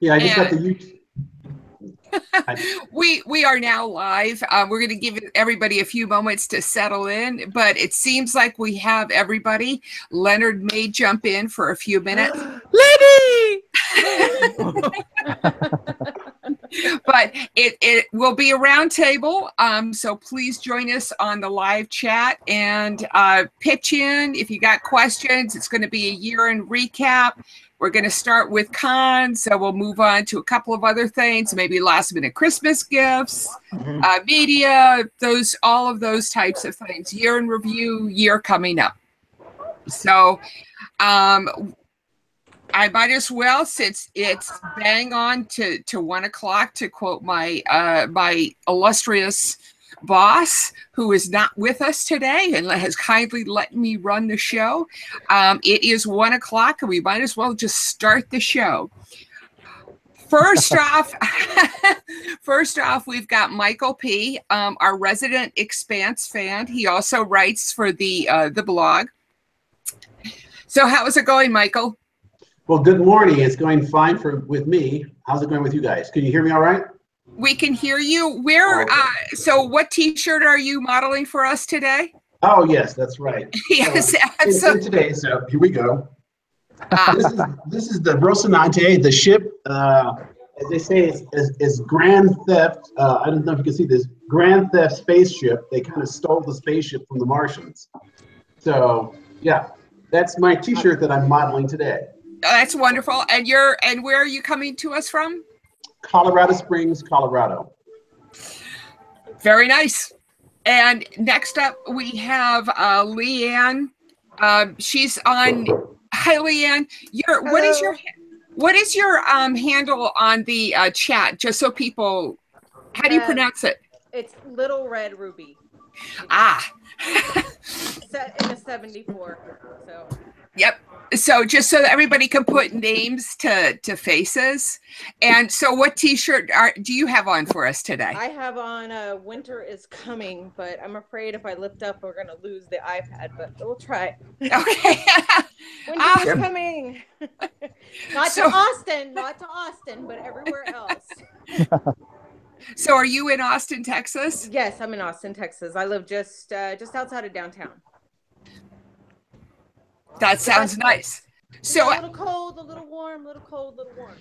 Yeah, I just got the YouTube. We are now live. We're going to give everybody a few moments to settle in, but it seems like we have everybody. Leonard may jump in for a few minutes. Lady! But it will be a round table, so please join us on the live chat and pitch in if you got questions. It's going to be a year-end recap. We're going to start with cons, so we'll move on to a couple of other things, maybe last-minute Christmas gifts, media, all of those types of things. Year in review, year coming up. So I might as well, since it's bang on to 1 o'clock, to quote my my illustrious boss, who is not with us today and has kindly let me run the show. It is 1 o'clock, and we might as well just start the show. First off, we've got Michael P., our resident Expanse fan. He also writes for the blog. So how is it going, Michael? Well, good morning. It's going fine with me. How's it going with you guys? Can you hear me all right? We can hear you. So what T-shirt are you modeling for us today? Oh, yes, that's right. Yes. So today, so here we go. This is the Rocinante, the ship, as they say, is Grand Theft. I don't know if you can see this. Grand Theft spaceship. They kind of stole the spaceship from the Martians. So, yeah, that's my T-shirt that I'm modeling today. That's wonderful. And where are you coming to us from? Colorado Springs, Colorado. Very nice. And next up, we have Leanne. She's on. Hi, Leanne. What is your handle on the chat? Just so people, how do you pronounce it? It's Little Red Ruby. Set in a 74. So. Yep. So just so that everybody can put names to faces. And so what T-shirt do you have on for us today? I have on Winter is Coming, but I'm afraid if I lift up, we're going to lose the iPad, but we'll try. Okay. Winter is coming. Not to Austin, but everywhere else. So are you in Austin, Texas? Yes, I'm in Austin, Texas. I live just outside of downtown. That sounds nice. So a little cold, a little warm, a little cold, a little warm.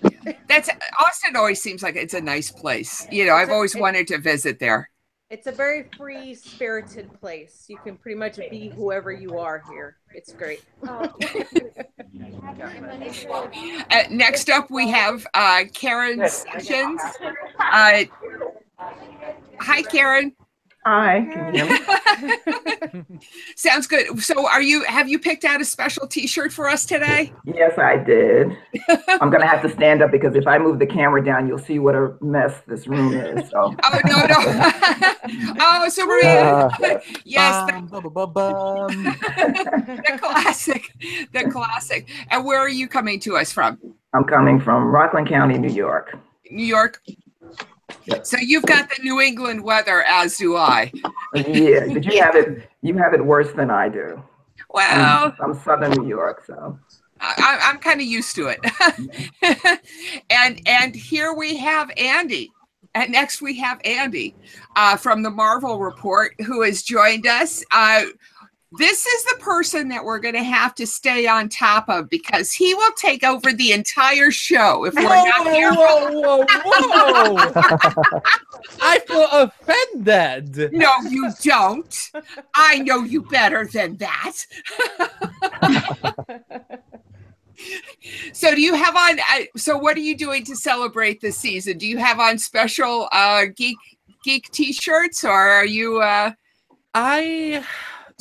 That's Austin always seems like it's a nice place. You know, I've always wanted to visit there. It's a very free-spirited place. You can pretty much be whoever you are here. It's great. Next up, we have Karen Sessions. Hi, Karen. Hi, can you hear me? Sounds good. So have you picked out a special T-shirt for us today? Yes, I did. I'm going to have to stand up because if I move the camera down, you'll see what a mess this room is. So. Oh, no. Oh, so Maria. Yes. The classic. And where are you coming to us from? I'm coming from Rockland County, New York. New York. So you've got the New England weather, as do I. Yeah, but you have it worse than I do. Well, I'm Southern New York, so I'm kind of used to it. and here we have Andy. And next we have Andy from the Marvel Report, who has joined us. This is the person that we're going to have to stay on top of because he will take over the entire show if we're not careful. Whoa. I feel offended. No, you don't. I know you better than that. So do you have on, so what are you doing to celebrate this season? Do you have on special geek t-shirts or are you...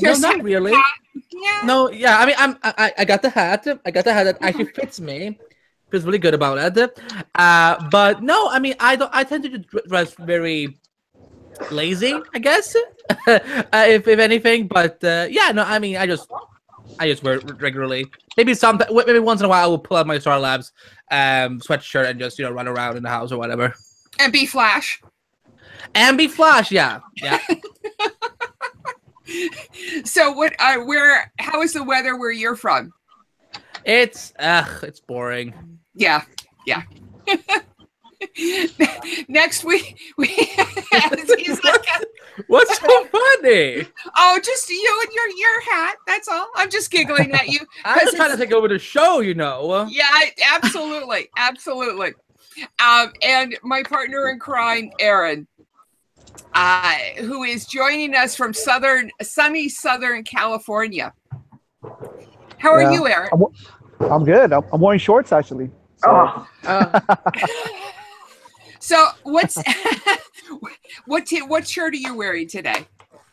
No, not really. Yeah. No, yeah. I mean, I got the hat. I got the hat that actually fits me. Feels really good about it. But no, I mean, I tend to dress very lazy, I guess. if anything, but yeah, no. I mean, I just wear it regularly. Maybe once in a while I will pull out my Star Labs sweatshirt and just run around in the house or whatever. And be Flash. Yeah. So how is the weather where you're from? It's boring. Yeah. Next week, he's like, What's so funny? oh, just you and your hat. That's all. I'm just giggling at you. I'm just trying to take over the show, you know. Yeah, absolutely, absolutely. And my partner in crime, Aaron, who is joining us from sunny Southern California. How are you, Aaron? I'm good. I'm wearing shorts actually. So. So what shirt are you wearing today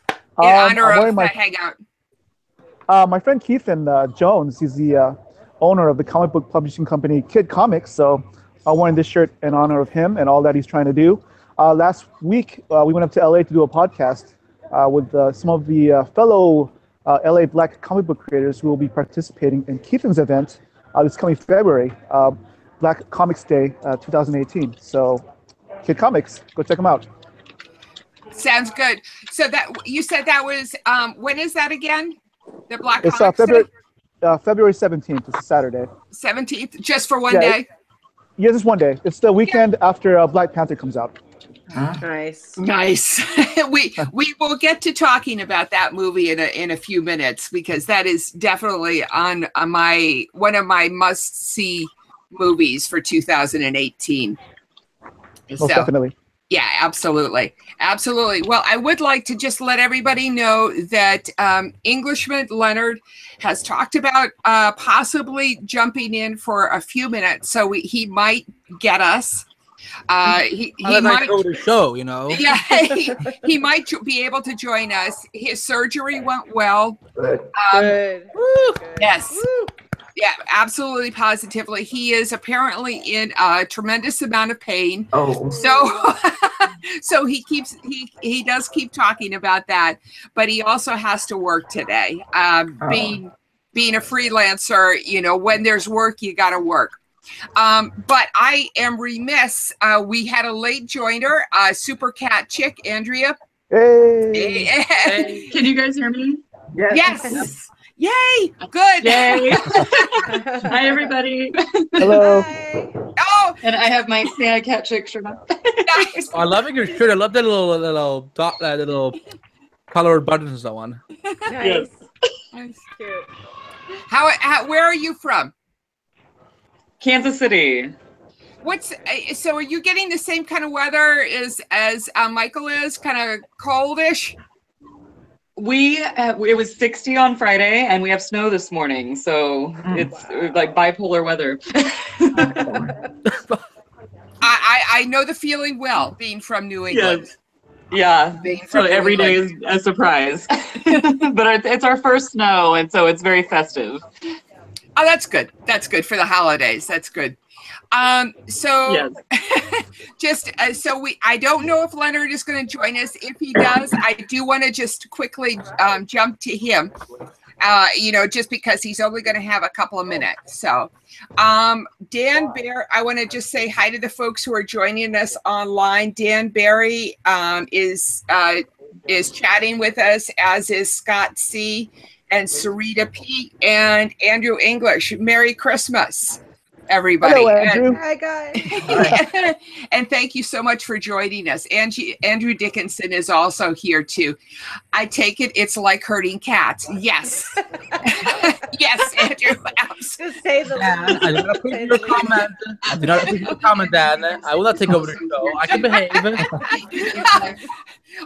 in honor of the hangout? My friend Keithan Jones, he's the owner of the comic book publishing company Kid Comics. So I'm wearing this shirt in honor of him and all that he's trying to do. Last week, we went up to LA to do a podcast with some of the fellow LA Black comic book creators who will be participating in Keithan's event this coming February, Black Comics Day 2018. So Kid Comics, go check them out. Sounds good. So that you said that was when is that again? The Black It's Comics February Day? February 17th. It's a Saturday. 17th, just for one day. Yeah, just one day. It's the weekend after Black Panther comes out. Nice. we will get to talking about that movie in a few minutes, because that is definitely on one of my must see movies for 2018. Most definitely. Yeah, absolutely. Well, I would like to just let everybody know that Englishman Leonard has talked about possibly jumping in for a few minutes, so he might get us. He might go to the show, you know. Yeah, he might be able to join us. His surgery went well. Good. Yes. Woo. Yeah, absolutely, positively. He is apparently in a tremendous amount of pain. Oh. So he does keep talking about that, but he also has to work today. Being a freelancer, you know, when there's work, you got to work. But I am remiss. We had a late joiner, Super Cat Chick, Andrea. Hey. Hey. Can you guys hear me? Yes. Yay! Good. Yay! Hi, everybody. Hello. Hi. Oh, And I have my Santa Cat Chick shirt on. nice. I love your shirt. I love the little dot, little colored buttons and so on. Nice. Nice. Cute. How? Where are you from? Kansas City. So are you getting the same kind of weather as Michael is? Kind of coldish? It was 60 on Friday, and we have snow this morning, so it's like bipolar weather. I know the feeling well, being from New England. Yeah, Being so from every New day England. is a surprise. But it's our first snow, and so it's very festive. Oh, that's good. That's good for the holidays. That's good. So Yes. I don't know if Leonard is going to join us. If he does, I do want to just quickly jump to him, just because he's only going to have a couple of minutes. So, Dan Bear, I want to just say hi to the folks who are joining us online. Dan Barry is chatting with us, as is Scott C. and Sarita P. and Andrew English. Merry Christmas, everybody. Hello, Andrew. Hi, guys. And thank you so much for joining us. Andrew Dickinson is also here too. I take it's like herding cats. Yes. Yes, Andrew. Just say the I did not appreciate your comment. I did not appreciate your comment, Dan. I will not take over the show. I can behave.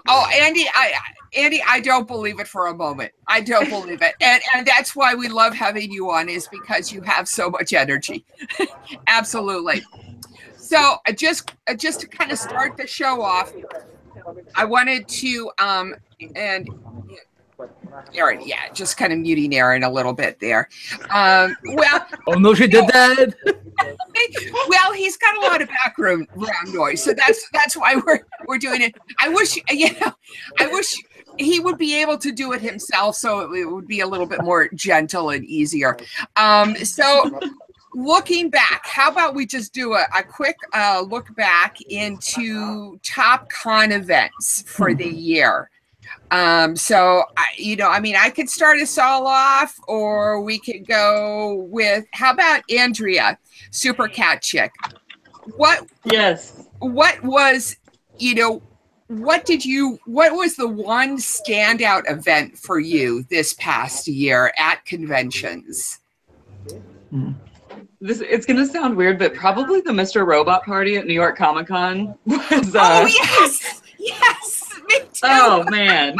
Oh, Andy, I don't believe it for a moment. I don't believe it. And that's why we love having you on, is because you have so much energy. Absolutely. So just to kind of start the show off, I wanted to and Aaron, yeah, just kind of muting Aaron a little bit there. Well, Oh no, she did that. well, he's got a lot of background noise, so that's why we're doing it. I wish he would be able to do it himself, so it would be a little bit more gentle and easier. So looking back, how about we just do a quick look back into top con events for the year. So I could start us all off, or we could go with, how about Andrea, Super Cat Chick? Yes. What was, what was the one standout event for you this past year at conventions? It's gonna sound weird, but probably the Mr. Robot party at New York Comic-Con was. Oh yes, me too. Oh man,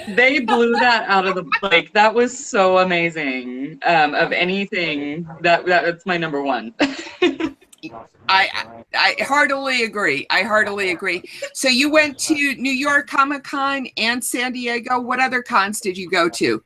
they blew that out of the like. That was so amazing. Of anything, that's my number one. I heartily agree. So you went to New York Comic-Con and San Diego. What other cons did you go to?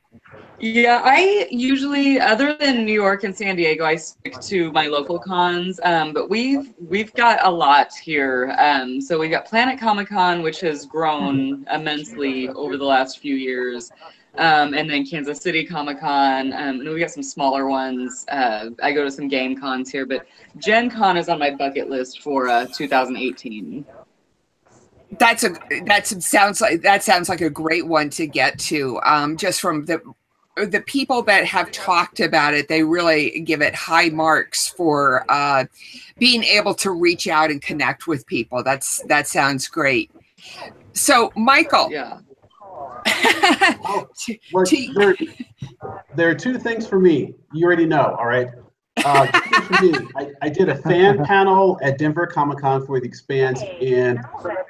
Yeah, I usually, other than New York and San Diego, I stick to my local cons. But we've got a lot here. So we got Planet Comic-Con, which has grown immensely over the last few years. And then Kansas City Comic-Con, and we got some smaller ones. I go to some game cons here, but Gen Con is on my bucket list for 2018. That sounds like a great one to get to. Just from the people that have talked about it, they really give it high marks for being able to reach out and connect with people. That sounds great. So, Michael. Yeah. There are two things for me. You already know, all right? For me, I did a fan panel at Denver Comic-Con for The Expanse, and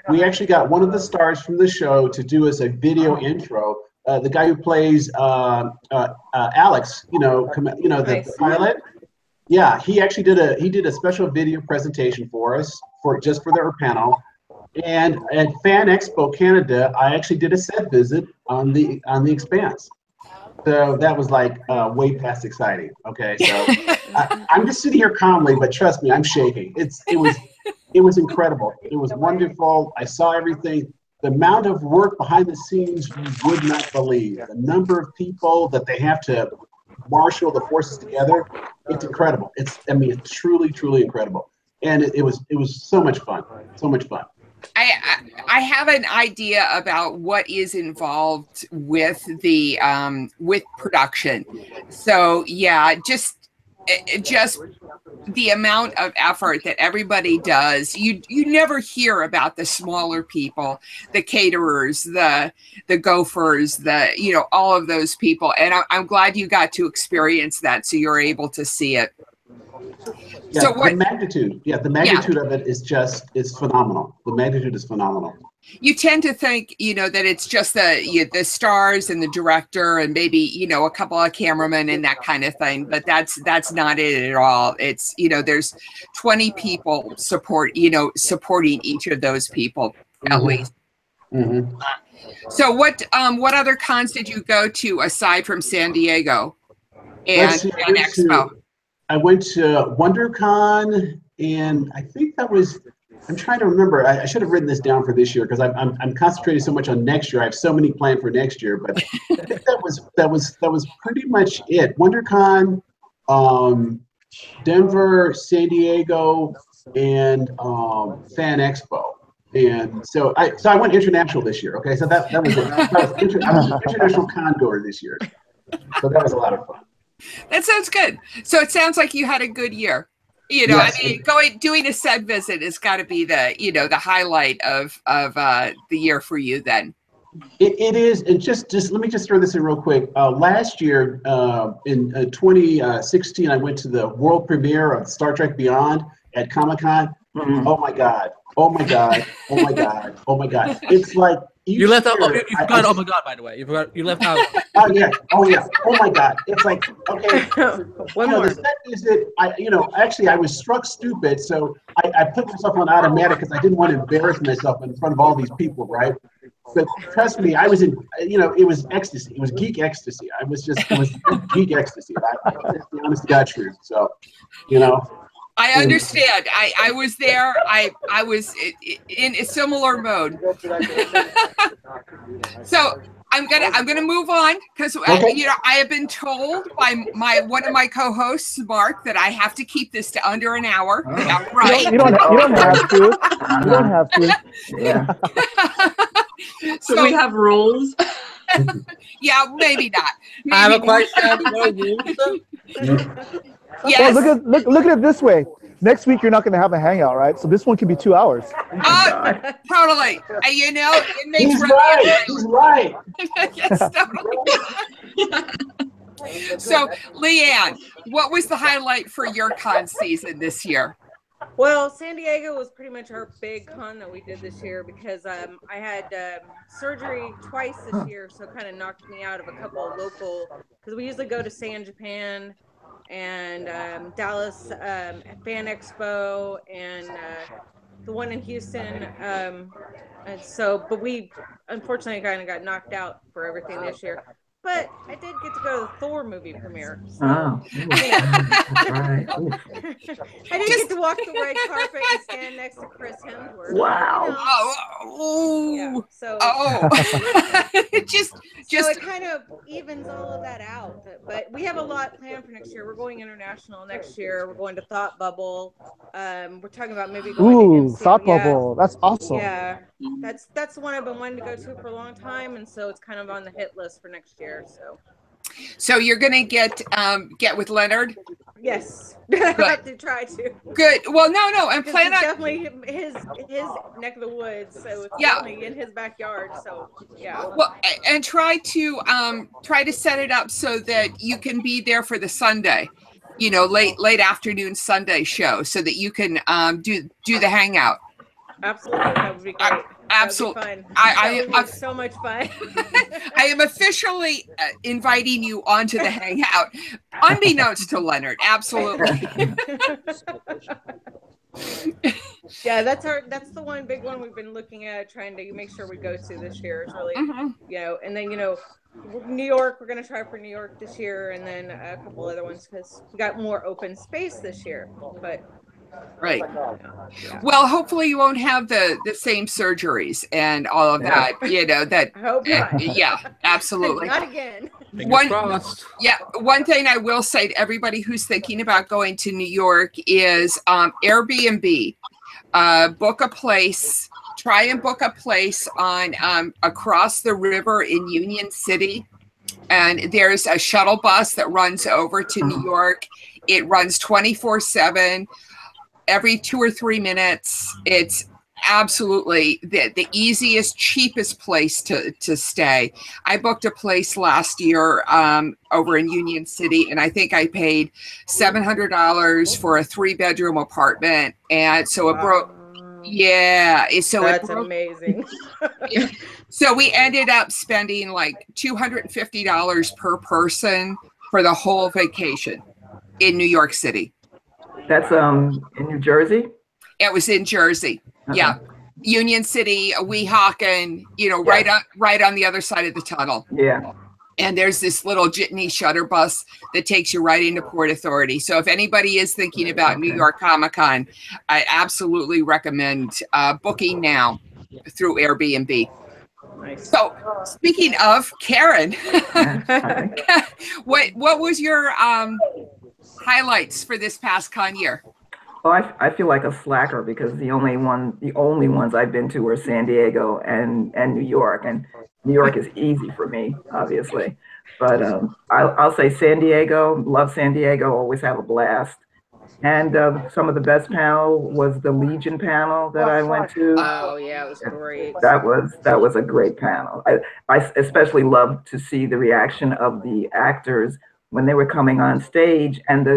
we actually got one of the stars from the show to do us a video intro. The guy who plays Alex, the pilot. Yeah, he actually did a special video presentation for us for their panel. And at Fan Expo Canada, I actually did a set visit on the Expanse. So that was like way past exciting. Okay, so I'm just sitting here calmly, but trust me, I'm shaking. It was incredible. It was wonderful. I saw everything. The amount of work behind the scenes you would not believe. The number of people that they have to marshal the forces together. It's incredible. It's truly, truly incredible. And it was so much fun. So much fun. I have an idea about what is involved with the with production. So yeah, just the amount of effort that everybody does. You never hear about the smaller people, the caterers, the gophers, all of those people. And I'm glad you got to experience that, so you're able to see it. Yeah, so the magnitude of it is phenomenal. The magnitude is phenomenal. You tend to think, that it's just the stars and the director and maybe, a couple of cameramen and that kind of thing, but that's not it at all. It's, there's 20 people supporting each of those people at least. Mm-hmm. So what other cons did you go to aside from San Diego and Expo? I went to WonderCon, and I think that was, I'm trying to remember. I should have written this down for this year because I'm concentrating so much on next year. I have so many planned for next year, but I think that was pretty much it. WonderCon, Denver, San Diego, and Fan Expo. And so I went international this year. Okay, so that was it. I was international congoer this year. So that was a lot of fun. That sounds good. So it sounds like you had a good year. Yes. Doing a set visit has got to be the highlight of the year for you then. It is, and just let me just throw this in real quick. Last year, in 2016, I went to the world premiere of Star Trek Beyond at Comic-Con. Mm-hmm. Oh my God! Oh my God! Oh my God! Oh my God! It's like you left out. You forgot. Oh my God! By the way, you left out. Oh yeah! Oh yeah! Oh my God! It's like okay. One more. The set visit. Actually, I was struck stupid, so I put myself on automatic because I didn't want to embarrass myself in front of all these people, right? But trust me, I was in. It was ecstasy. It was geek ecstasy. It was geek ecstasy. That's the honest to God truth. So, I understand. I was there. I was in a similar mode. So I'm gonna move on because I have been told by one of my co-hosts, Mark, that I have to keep this to under an hour. Oh. Yeah, right. You don't have to. You don't have to. Yeah. So we have rules. Yeah, maybe not. Maybe I have a question. Yes. Well, look at it this way. next week you're not going to have a hangout, right? So this one could be 2 hours. Totally. You know, it makes He's right. He's right. Yes, totally. So, Leanne, what was the highlight for your con season this year? Well, San Diego was pretty much our big con that we did this year because I had surgery twice this year, so it kind of knocked me out of a couple of local, because we usually go to San Japan and Dallas Fan Expo and the one in Houston. And so, but we unfortunately kind of got knocked out for everything this year. But I did get to go to the Thor movie premiere. So, Oh, right. I did get to walk the red carpet and stand next to Chris Hemsworth. Wow. You know, Oh, yeah, so just so it kind of evens all of that out. But we have a lot planned for next year. We're going international next year. We're going to Thought Bubble. We're talking about maybe going to Thought yeah. Bubble. That's awesome. Yeah, that's the one I've been wanting to go to for a long time, and so it's kind of on the hit list for next year. So you're gonna get with Leonard? Yes, I have to try to. Good. Well, no, and plan on definitely his neck of the woods, so it's definitely in his backyard. So yeah. Well, and try to set it up so that you can be there for the Sunday, you know, late afternoon Sunday show, so that you can do the hangout. Absolutely, that would be great. Absolutely, fun. I so much fun. I am officially inviting you onto the hangout, unbeknownst to Leonard. Absolutely. Yeah, that's the one big one we've been looking at, trying to make sure we go to this year. Is really, you know, and then New York. We're gonna try for New York this year, and then a couple other ones because we got more open space this year. But right. Yeah. Well, hopefully you won't have the same surgeries and all of that. You know that. I hope not. Yeah, absolutely. Not again. One thing I will say to everybody who's thinking about going to New York is Airbnb. Book a place. Try and book a place on across the river in Union City, and there's a shuttle bus that runs over to New York. It runs 24/7. Every 2 or 3 minutes. It's absolutely the easiest, cheapest place to stay. I booked a place last year over in Union City, and I think I paid $700 for a 3-bedroom apartment, and so it broke. Yeah, so that's amazing. So we ended up spending like $250 per person for the whole vacation in New York City. That's in New Jersey? It was in Jersey. Yeah. Union City, Weehawken, you know, right on the other side of the tunnel. Yeah. And there's this little jitney shuttle bus that takes you right into Port Authority. So if anybody is thinking about New York Comic-Con, I absolutely recommend booking now through Airbnb. Nice. So speaking of Karen, what was your highlights for this past con year? Well, I feel like a slacker because the only ones I've been to were San Diego and New York, and New York is easy for me, obviously. But I'll say San Diego. Love San Diego. Always have a blast. And some of the best panel was the Legion panel that I went to. Oh yeah, it was great. That was a great panel. I especially loved to see the reaction of the actors when they were coming on stage, and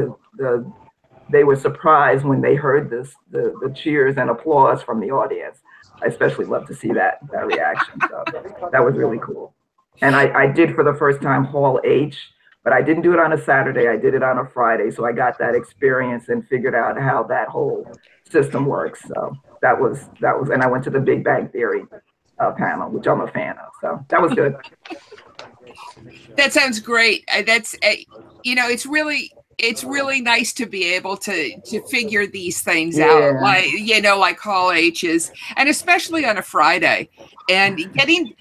they were surprised when they heard the cheers and applause from the audience. I especially love to see that reaction. So that was really cool. And I did for the first time Hall H, but I didn't do it on a Saturday. I did it on a Friday. So I got that experience and figured out how that whole system works. So that was, and I went to the Big Bang Theory panel, which I'm a fan of. So that was good. That sounds great. That's, it's really nice to be able to figure these things out, like Hall H's, and especially on a Friday, and getting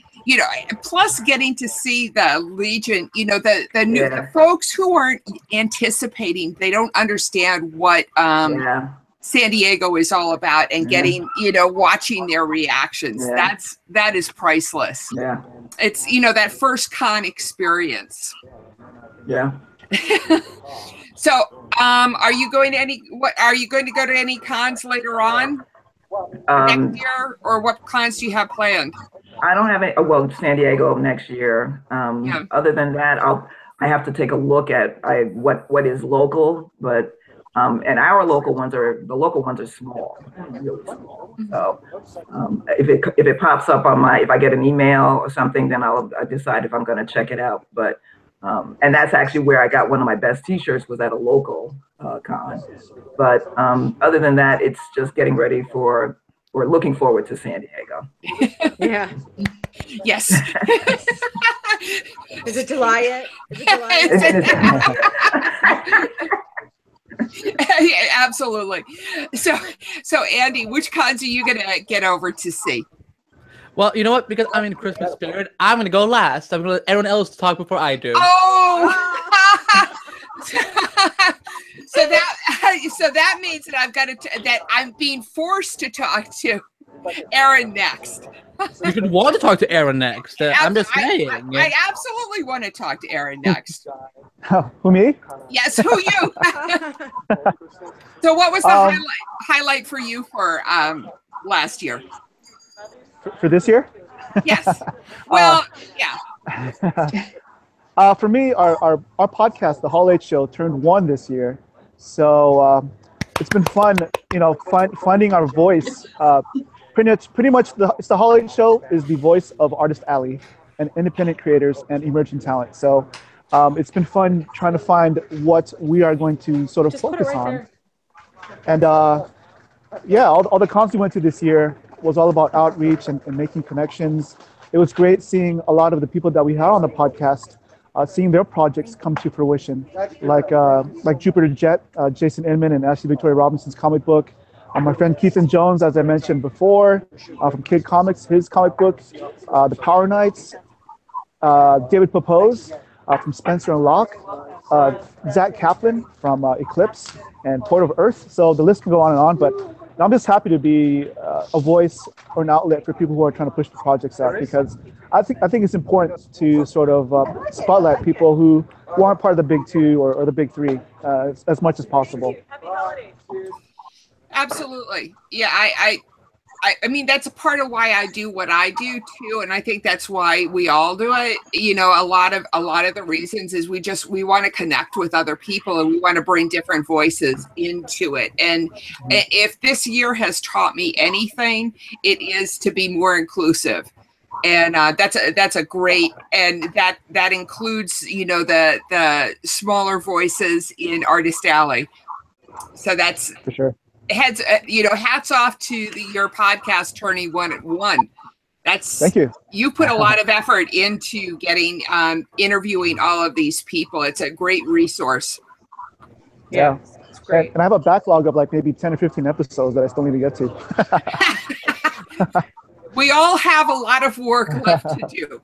to see the Legion, the new the folks who aren't anticipating, they don't understand what San Diego is all about, and getting, watching their reactions. That is priceless. Yeah. It's, that first con experience. Yeah. So, are you going to are you going to go to any cons later on next year, or what cons do you have planned? I don't have any. Well, San Diego next year. Yeah. Other than that, I have to take a look at what is local, but and our local ones are small, really small. So if it pops up on if I get an email or something, then I decide if I'm going to check it out. But and that's actually where I got one of my best T-shirts, was at a local con. But other than that, it's just getting ready for, or looking forward to San Diego. Yeah. Yes. Is it July yet? Is it July? Yeah, absolutely. So Andy, which cons are you gonna get over to see? Well, you know what? Because I'm in Christmas spirit, I'm gonna go last. I'm gonna let everyone else talk before I do. Oh. So that means that I've got that I'm being forced to talk to Aaron next. You should want to talk to Aaron next. I'm just saying. I absolutely want to talk to Aaron next. Who, me? Yes, who you? So what was the highlight for you for last year? For this year? Yes. Well, yeah. For me, our podcast, The Hall H Show, turned 1 this year. So it's been fun, finding our voice. Pretty much the Hall H Show is the voice of Artist Alley and independent creators and emerging talent. So it's been fun trying to find what we are going to sort of focus on. And yeah, all the cons we went to this year was all about outreach and making connections. It was great seeing a lot of the people that we had on the podcast, seeing their projects come to fruition, like Jupiter Jet, Jason Inman and Ashley Victoria Robinson's comic book. My friend Keithan Jones, as I mentioned before, from Kid Comics, his comic books, The Power Knights, David Popose from Spencer and Locke, Zach Kaplan from Eclipse and Port of Earth. So the list can go on, but I'm just happy to be a voice or an outlet for people who are trying to push the projects out, because I think it's important to sort of spotlight people who aren't part of the big 2 or the big 3 as much as possible. Absolutely. Yeah, I mean, that's a part of why I do what I do too, and I think that's why we all do it. A lot of the reasons is we want to connect with other people, and we want to bring different voices into it. And if this year has taught me anything, it is to be more inclusive. And that's a great, and that includes the smaller voices in Artist Alley. So that's for sure. Hats off to your podcast turning 1 at 1. Thank you. You put a lot of effort into getting interviewing all of these people. It's a great resource. Yeah, it's great. And I have a backlog of like maybe 10 or 15 episodes that I still need to get to. We all have a lot of work left to do.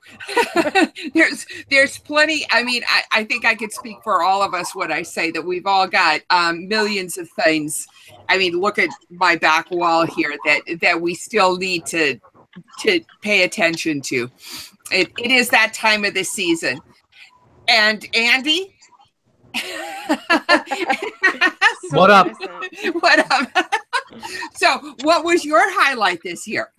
There's plenty. I mean, I think I could speak for all of us when I say that we've all got millions of things. I mean, look at my back wall here that we still need to pay attention to. It is that time of the season. And Andy? What up? What up? So what was your highlight this year?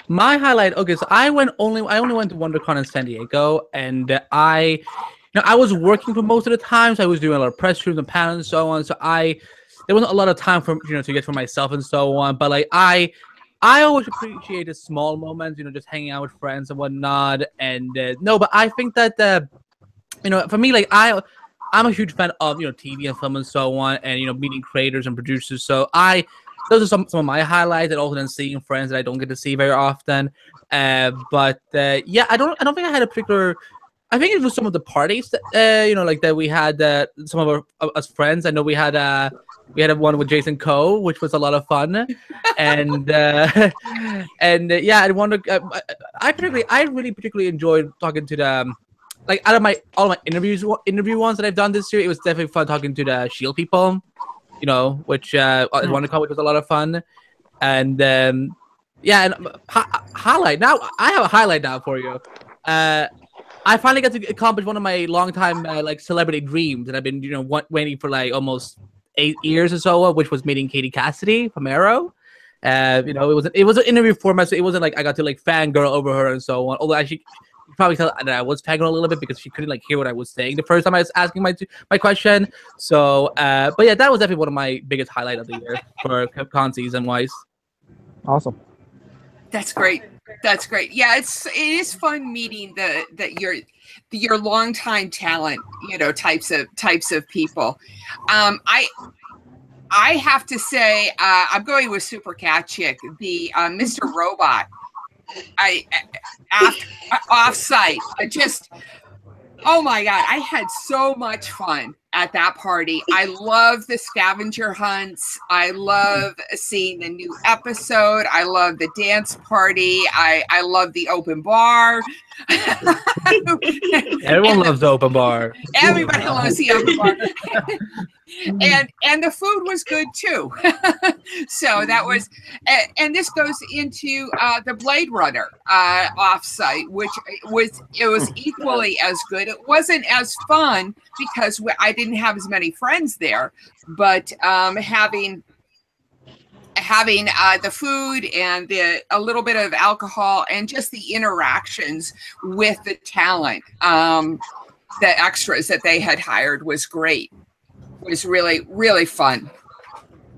My highlight, okay, so I only went to WonderCon in San Diego, and I was working for most of the time, so I was doing a lot of press rooms and panels and so on. So there wasn't a lot of time for to get for myself and so on. But like I always appreciate the small moments, just hanging out with friends and whatnot. And but I think that for me, like I'm a huge fan of TV and film and so on, and meeting creators and producers. So those are some of my highlights, and also then seeing friends that I don't get to see very often. But yeah, I don't think I had a particular. I think it was some of the parties that that we had. Some of us friends. I know we had one with Jason Coe, which was a lot of fun, and yeah, I wonder. I really particularly enjoyed talking to the. Like out of all my interview ones that I've done this year, it was definitely fun talking to the Shield people. Which WonderCon, which was a lot of fun, and yeah, and highlight now. I have a highlight now for you. I finally got to accomplish one of my longtime like celebrity dreams that I've been waiting for like almost 8 years or so, which was meeting Katie Cassidy from Arrow. It was an interview format, so it wasn't like I got to like fangirl over her and so on. Although you probably tell that I was fangirl a little bit because she couldn't like hear what I was saying the first time I was asking my question. So, but yeah, that was definitely one of my biggest highlight of the year for con season wise. Awesome. That's great. That's great. Yeah, it is fun meeting your longtime talent, types of people. I have to say, I'm going with Super Cat Chick, the Mr. Robot. Off-site. Oh my God, I had so much fun at that party. I love the scavenger hunts. I love seeing the new episode. I love the dance party. I love the open bar. Everyone loves the open bar. Everybody loves the open bar. And the food was good too. So that was, and this goes into the Blade Runner offsite, which was equally as good. It wasn't as fun because I didn't have as many friends there, but having the food and a little bit of alcohol and just the interactions with the talent, the extras that they had hired was great. It was really, really fun.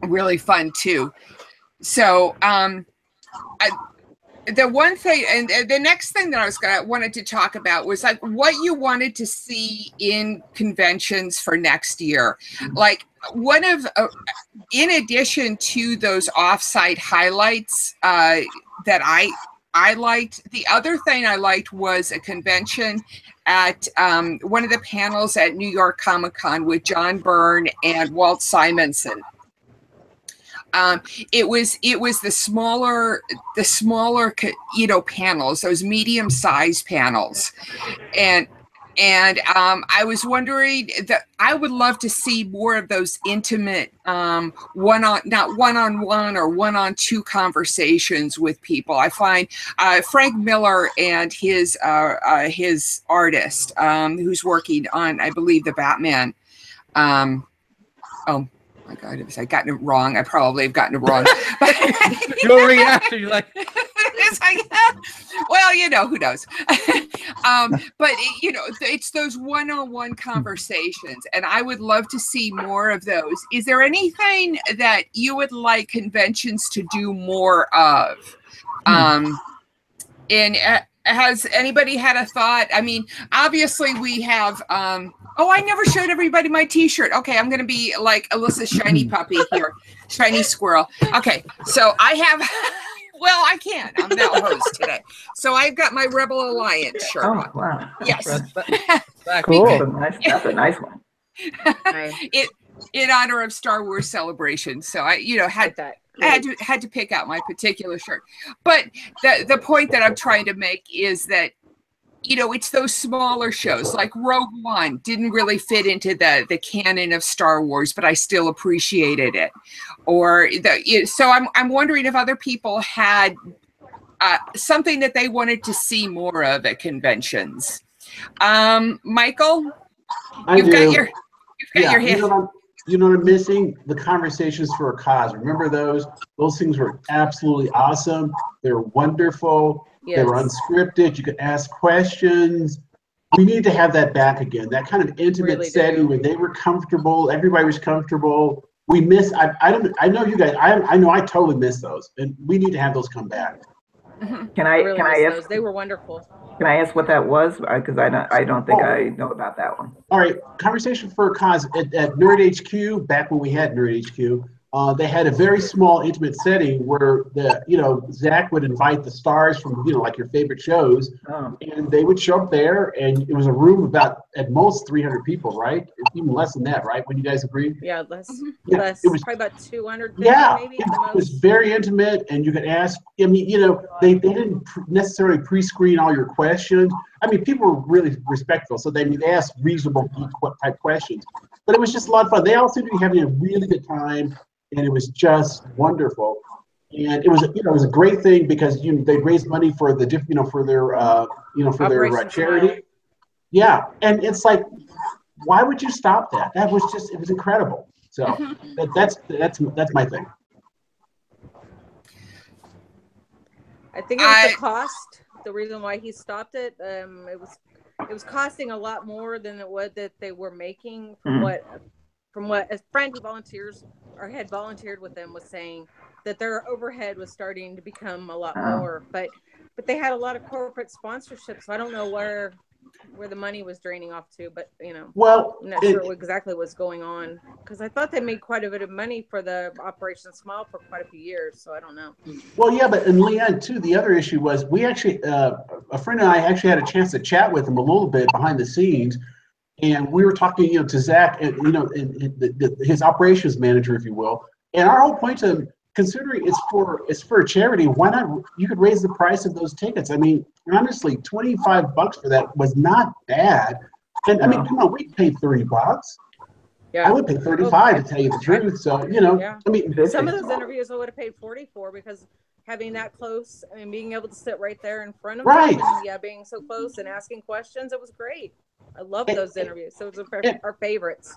Really fun too. So the one thing, and the next thing that I wanted to talk about was like what you wanted to see in conventions for next year. Like one of, in addition to those offsite highlights that I liked, the other thing I liked was a convention at one of the panels at New York Comic-Con with John Byrne and Walt Simonson. It was the smaller panels, those medium-sized panels, and I was wondering that I would love to see more of those intimate not one-on-one or one-on-two conversations with people. I find Frank Miller and his artist who's working on, I believe, the Batman. Oh my God, if I've gotten it wrong, I probably have gotten it wrong. Your reaction, you're like, it's like, well, who knows? But it's those one-on-one conversations, and I would love to see more of those. Is there anything that you would like conventions to do more of? And has anybody had a thought? I mean, obviously we have. Oh, I never showed everybody my T-shirt. Okay, I'm going to be like Alyssa's shiny puppy here, shiny squirrel. Okay, so I have. Well, I can. I'm now host today, so I've got my Rebel Alliance shirt on. Wow! Yes, Cool. That's a nice one. In honor of Star Wars Celebration. So I, had to pick out my particular shirt. But the point that I'm trying to make is that, it's those smaller shows like Rogue One didn't really fit into the canon of Star Wars, but I still appreciated it. So I'm wondering if other people had something that they wanted to see more of at conventions. Michael, you've got your hand. You know what I'm missing? The conversations for a cause. Remember those? Those things were absolutely awesome. They're wonderful. Yes. They were unscripted. You could ask questions. We need to have that back again. That kind of intimate setting where they were comfortable. Everybody was comfortable. We miss. I know you guys. I know I totally miss those, and we need to have those come back. Can I ask? They were wonderful. Can I ask what that was? Because I don't think I know about that one. All right, conversation for a cause at Nerd HQ. Back when we had Nerd HQ, they had a very small, intimate setting where Zach would invite the stars from like your favorite shows, and they would show up there, and it was a room about at most 300 people, right? Even less than that, right? When you guys agreed? Yeah, less. It was probably about 200. Yeah, maybe it was very intimate, and you could ask. I mean, they didn't necessarily pre-screen all your questions. I mean, people were really respectful, so they asked reasonable type questions. But it was just a lot of fun. They all seemed to be having a really good time. And it was just wonderful, and it was a great thing because they raised money for the for their charity, Yeah, and it's like, why would you stop that? That was just, it was incredible. So that's my thing. I think it was the cost. The reason why he stopped it, it was costing a lot more than what that they were making from what a friend who volunteers or had volunteered with them was saying, that their overhead was starting to become a lot more. But they had a lot of corporate sponsorship, so I don't know where the money was draining off to, but well, I'm not sure exactly what's going on, because I thought they made quite a bit of money for the Operation Smile for quite a few years, so I don't know. Well, yeah, but in Leanne too, the other issue was we actually a friend and I actually had a chance to chat with him a little bit behind the scenes, and we were talking to Zach and his operations manager, if you will, and our whole point to him, considering it's for a charity, why not? You could raise the price of those tickets. I mean, honestly, $25 for that was not bad. And I mean, come on, we paid $30. Yeah, I would pay 35 to tell you the truth. So yeah. I mean, some of those interviews I would have paid 40 for, because having that close and being able to sit right there in front of them, and being so close and asking questions, it was great. I love those interviews. So it was our favorites.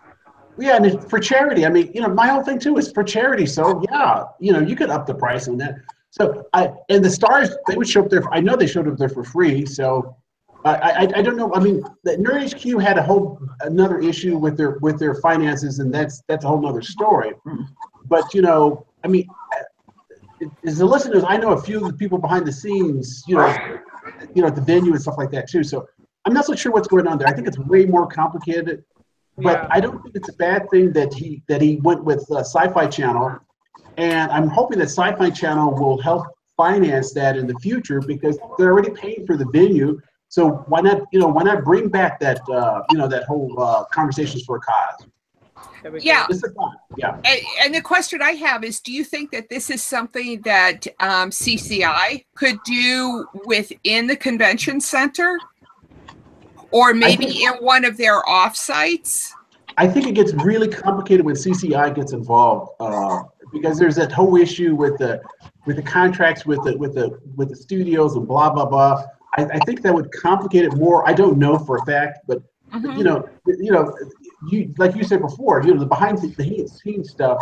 Yeah, and for charity, I mean, my whole thing too is for charity. So yeah, you could up the price on that. So and the stars, they would show up there. I know they showed up there for free. So I don't know. I mean, the Nerd HQ had another issue with their finances, and that's a whole nother story. But I mean, as the listeners, I know a few of the people behind the scenes, at the venue and stuff like that too. So I'm not so sure what's going on there. I think it's way more complicated. But I don't think it's a bad thing that he went with Sci-Fi Channel, and I'm hoping that Sci-Fi Channel will help finance that in the future, because they're already paying for the venue. So why not bring back that that whole Conversations for a Cause? Yeah. Yeah. And the question I have is, do you think that this is something that CCI could do within the convention center? Or maybe in one of their offsites? I think it gets really complicated when CCI gets involved, because there's that whole issue with the contracts with the studios and blah blah blah. I think that would complicate it more. I don't know for a fact, but you like you said before, the behind the scenes stuff,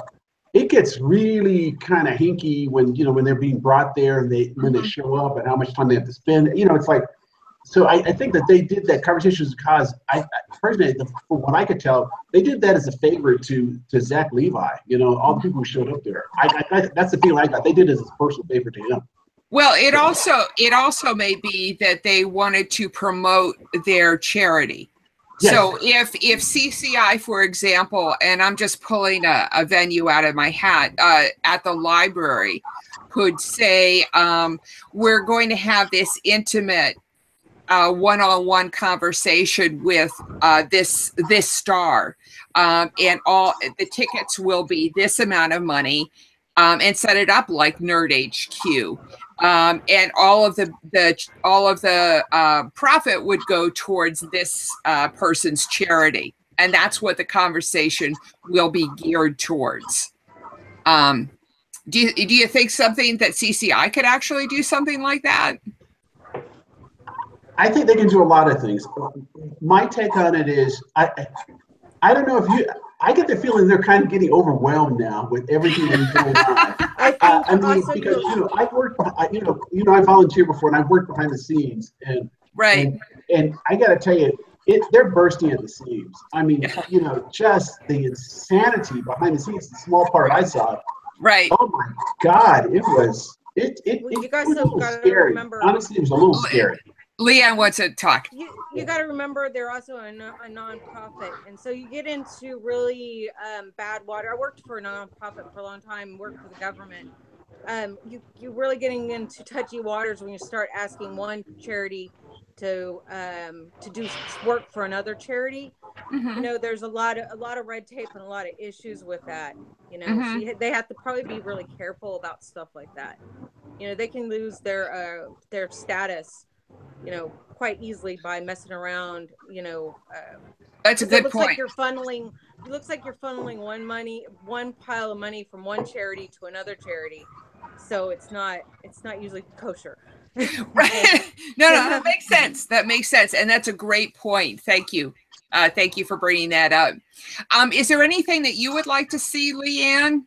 it gets really kind of hinky when when they're being brought there and when they show up and how much time they have to spend. It's like. So I think that they did that Conversations because I personally, from what I could tell, they did that as a favor to Zach Levi. All the people who showed up there. That's the feeling I got. They did it as a personal favor to him. Well, it also may be that they wanted to promote their charity. Yes. So if CCI, for example, and I'm just pulling a venue out of my hat, at the library, could say, we're going to have this intimate one-on-one conversation with this star, and all the tickets will be this amount of money, and set it up like Nerd HQ, and all of the profit would go towards this person's charity, and that's what the conversation will be geared towards. Do you think something that CCI could actually do something like that? I think they can do a lot of things. My take on it is, I don't know if I get the feeling they're kind of getting overwhelmed now with everything that's going on. I mean, because I've worked, I volunteered before, and I've worked behind the scenes, and and I got to tell you, they're bursting at the seams. I mean, just the insanity behind the scenes. The small part I saw. Right. Oh my God, it was you guys was a little scary. Remember. Honestly, it was a little scary. Leanne wants to talk. You got to remember, they're also a nonprofit, and so you get into really bad water. I worked for a nonprofit for a long time, worked for the government. You're really getting into touchy waters when you start asking one charity to do work for another charity. There's a lot of red tape and a lot of issues with that. So they have to probably be really careful about stuff like that. They can lose their status, quite easily by messing around. That's a good point. It looks like you're funneling one pile of money from one charity to another charity, so it's not usually kosher. Right. No, that makes sense. That makes sense. And that's a great point. Thank you. Thank you for bringing that up. Is there anything that you would like to see, Leanne,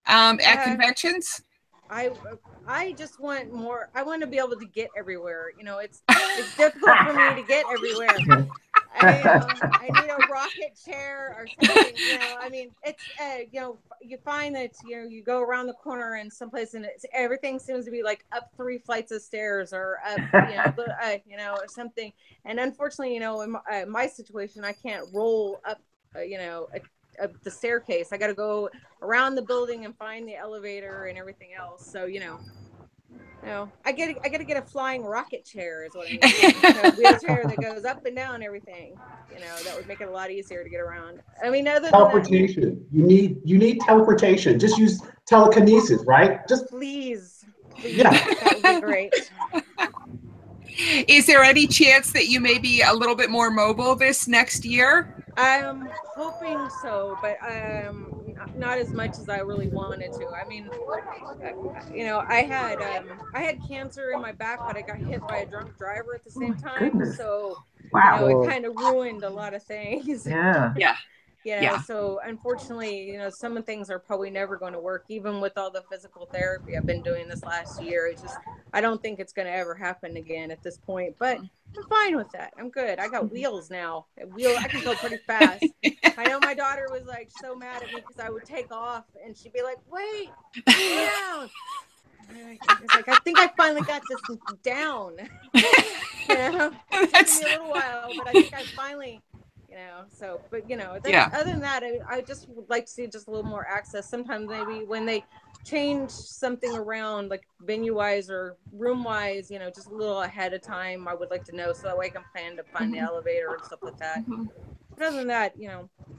at conventions? I just want more. I want to be able to get everywhere. You know, it's difficult for me to get everywhere. I need a rocket chair or something. You know, I mean, it's you know, you find that you go around the corner in some place and everything seems to be like up 3 flights of stairs or up, or something. And unfortunately, in my situation, I can't roll up, up the staircase. I got to go around the building and find the elevator and everything else. So, I got to get a flying rocket chair is what I need. A wheelchair that goes up and down everything. That would make it a lot easier to get around. I mean, other than teleportation. That, you need teleportation. Just use telekinesis, right? Just please. Yeah. That would be great. Is there any chance that you may be a little bit more mobile this next year? I'm hoping so, but not as much as I really wanted to. I mean, I had cancer in my back, but I got hit by a drunk driver at the same time. Goodness. So, wow, it kind of ruined a lot of things. Yeah. Yeah. So unfortunately, some of things are probably never going to work, even with all the physical therapy I've been doing this last year. It's just, I don't think it's going to ever happen again at this point, but I'm fine with that. I'm good. I got wheels now. I can go pretty fast. I know my daughter was like so mad at me because I would take off and she'd be like, wait, slow down. It's like, I think I finally got this down. It took me a little while, but I think I finally... other than that, I just would like to see just a little more access. Sometimes maybe when they change something around, like venue wise or room wise, just a little ahead of time, I would like to know so that way I can plan to find the elevator and stuff like that. But other than that,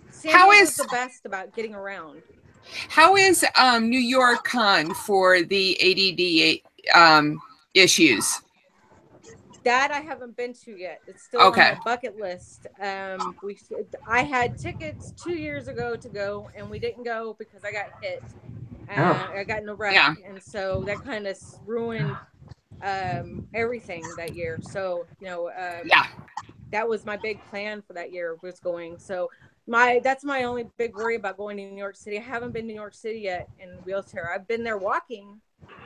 San Diego's the best about getting around. How is New York Con for the ADD issues? That I haven't been to yet. It's still on my bucket list. I had tickets 2 years ago to go, and we didn't go because I got hit. I got in a wreck, and so that kind of ruined everything that year. So that was my big plan for that year, was going. So that's my only big worry about going to New York City. I haven't been to New York City yet in a wheelchair. I've been there walking,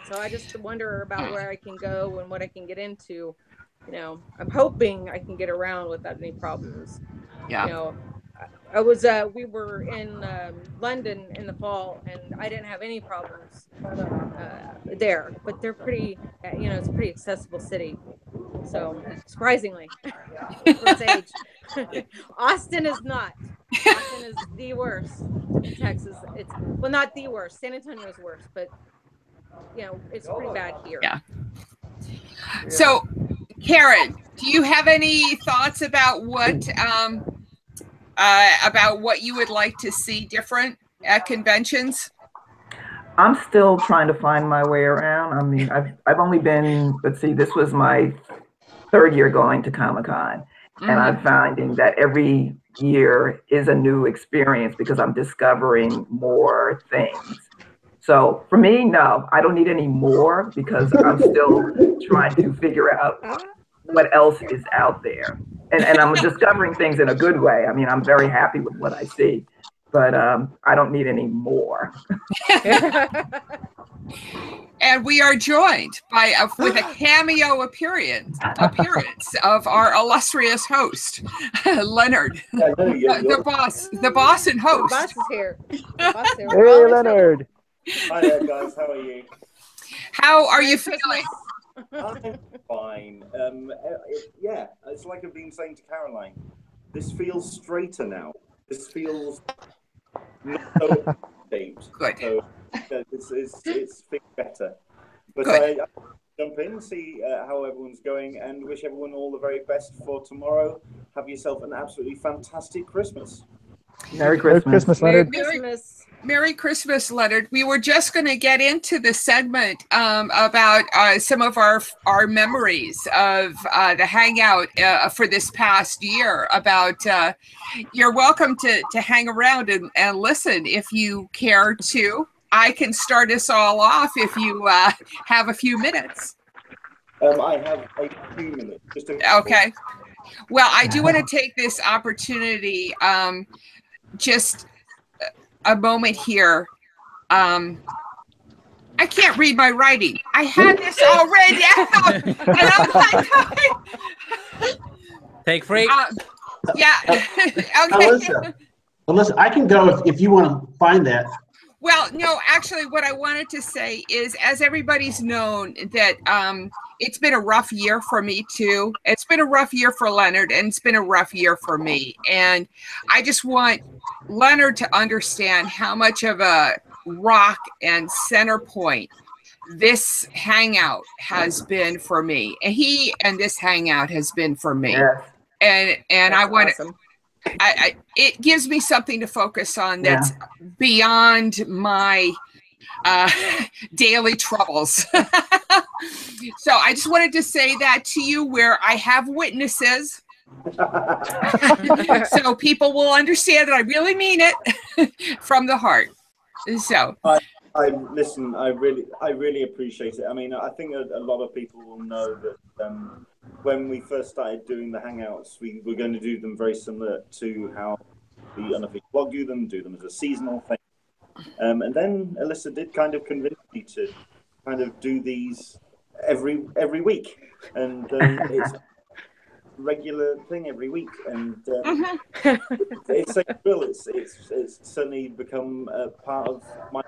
so I just wonder about where I can go and what I can get into. I'm hoping I can get around without any problems. We were in London in the fall, and I didn't have any problems there. But they're pretty, it's a pretty accessible city. So surprisingly, for its age, Austin is not. Austin is the worst. Texas, it's not the worst. San Antonio is worse, but it's pretty bad here. Yeah. So, Karen, do you have any thoughts about what you would like to see different at conventions? I'm still trying to find my way around. I mean, I've only been, let's see, this was my 3rd year going to Comic-Con, and I'm finding that every year is a new experience because I'm discovering more things. So for me, no, I don't need any more because I'm still trying to figure out what else is out there. And I'm discovering things in a good way. I mean, I'm very happy with what I see, but I don't need any more. And we are joined with a cameo appearance of our illustrious host, Leonard, the boss and host. The boss is here. Hey, Leonard. Hi there, guys. How are you? How are you feeling? I'm fine. It's like I've been saying to Caroline. This feels straighter now. This feels not so shaped. Good. So it's better. But I jump in, see how everyone's going, and wish everyone all the very best for tomorrow. Have yourself an absolutely fantastic Christmas. Merry Christmas. Merry Christmas, Leonard. Merry Christmas, Leonard. We were just going to get into the segment about some of our memories of the hangout for this past year. About you're welcome to hang around and listen if you care to. I can start us all off if you have a few minutes. I have a few minutes. Okay. Well, I do want to take this opportunity, just a moment here. I can't read my writing. I had this all read out, and I'm like, take free. Yeah. Okay. Alyssa, I can go if you want to find that. Well, no, actually, what I wanted to say is, as everybody's known, that it's been a rough year for me too. It's been a rough year for Leonard, and it's been a rough year for me. And I just want Leonard to understand how much of a rock and center point this hangout has been for me. And this hangout has been for me. Yeah. And That's I want awesome. it gives me something to focus on that's beyond my daily troubles. So I just wanted to say that to you, where I have witnesses. So people will understand that I really mean it from the heart. So I listen. I really appreciate it. I mean, I think a lot of people will know that when we first started doing the hangouts, we were going to do them very similar to how the unofficial blog do them as a seasonal thing. And then Alyssa did kind of convince me to kind of do these every week, and it's a regular thing every week, and it's like, well, it's certainly become a part of my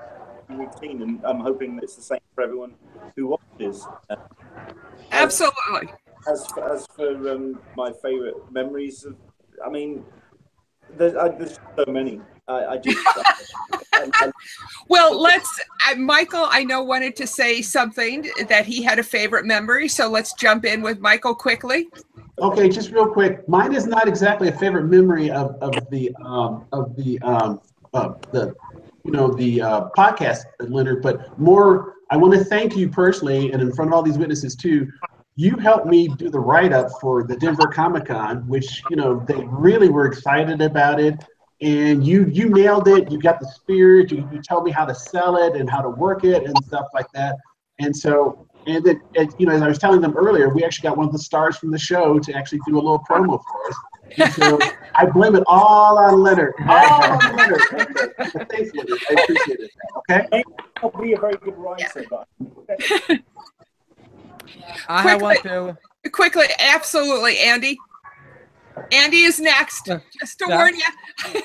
routine, and I'm hoping it's the same for everyone who watches. absolutely. As for my favorite memories of, I mean, there's so many. I just. Well, Michael, I know, wanted to say something, that he had a favorite memory. So let's jump in with Michael quickly. Okay, just real quick. Mine is not exactly a favorite memory of the podcast, Leonard, but more. I want to thank you personally, and in front of all these witnesses too. You helped me do the write-up for the Denver Comic-Con, which, they really were excited about it. And you nailed it. You got the spirit. You told me how to sell it and how to work it and stuff like that. And so, and then, as I was telling them earlier, we actually got one of the stars from the show to actually do a little promo for us. And so I blame it all on Leonard. All on Leonard. Thanks, Leonard. I appreciate it. Okay? I'll be a very good writer, but. I have one too. Quickly, absolutely, Andy. Andy is next. Just to warn you.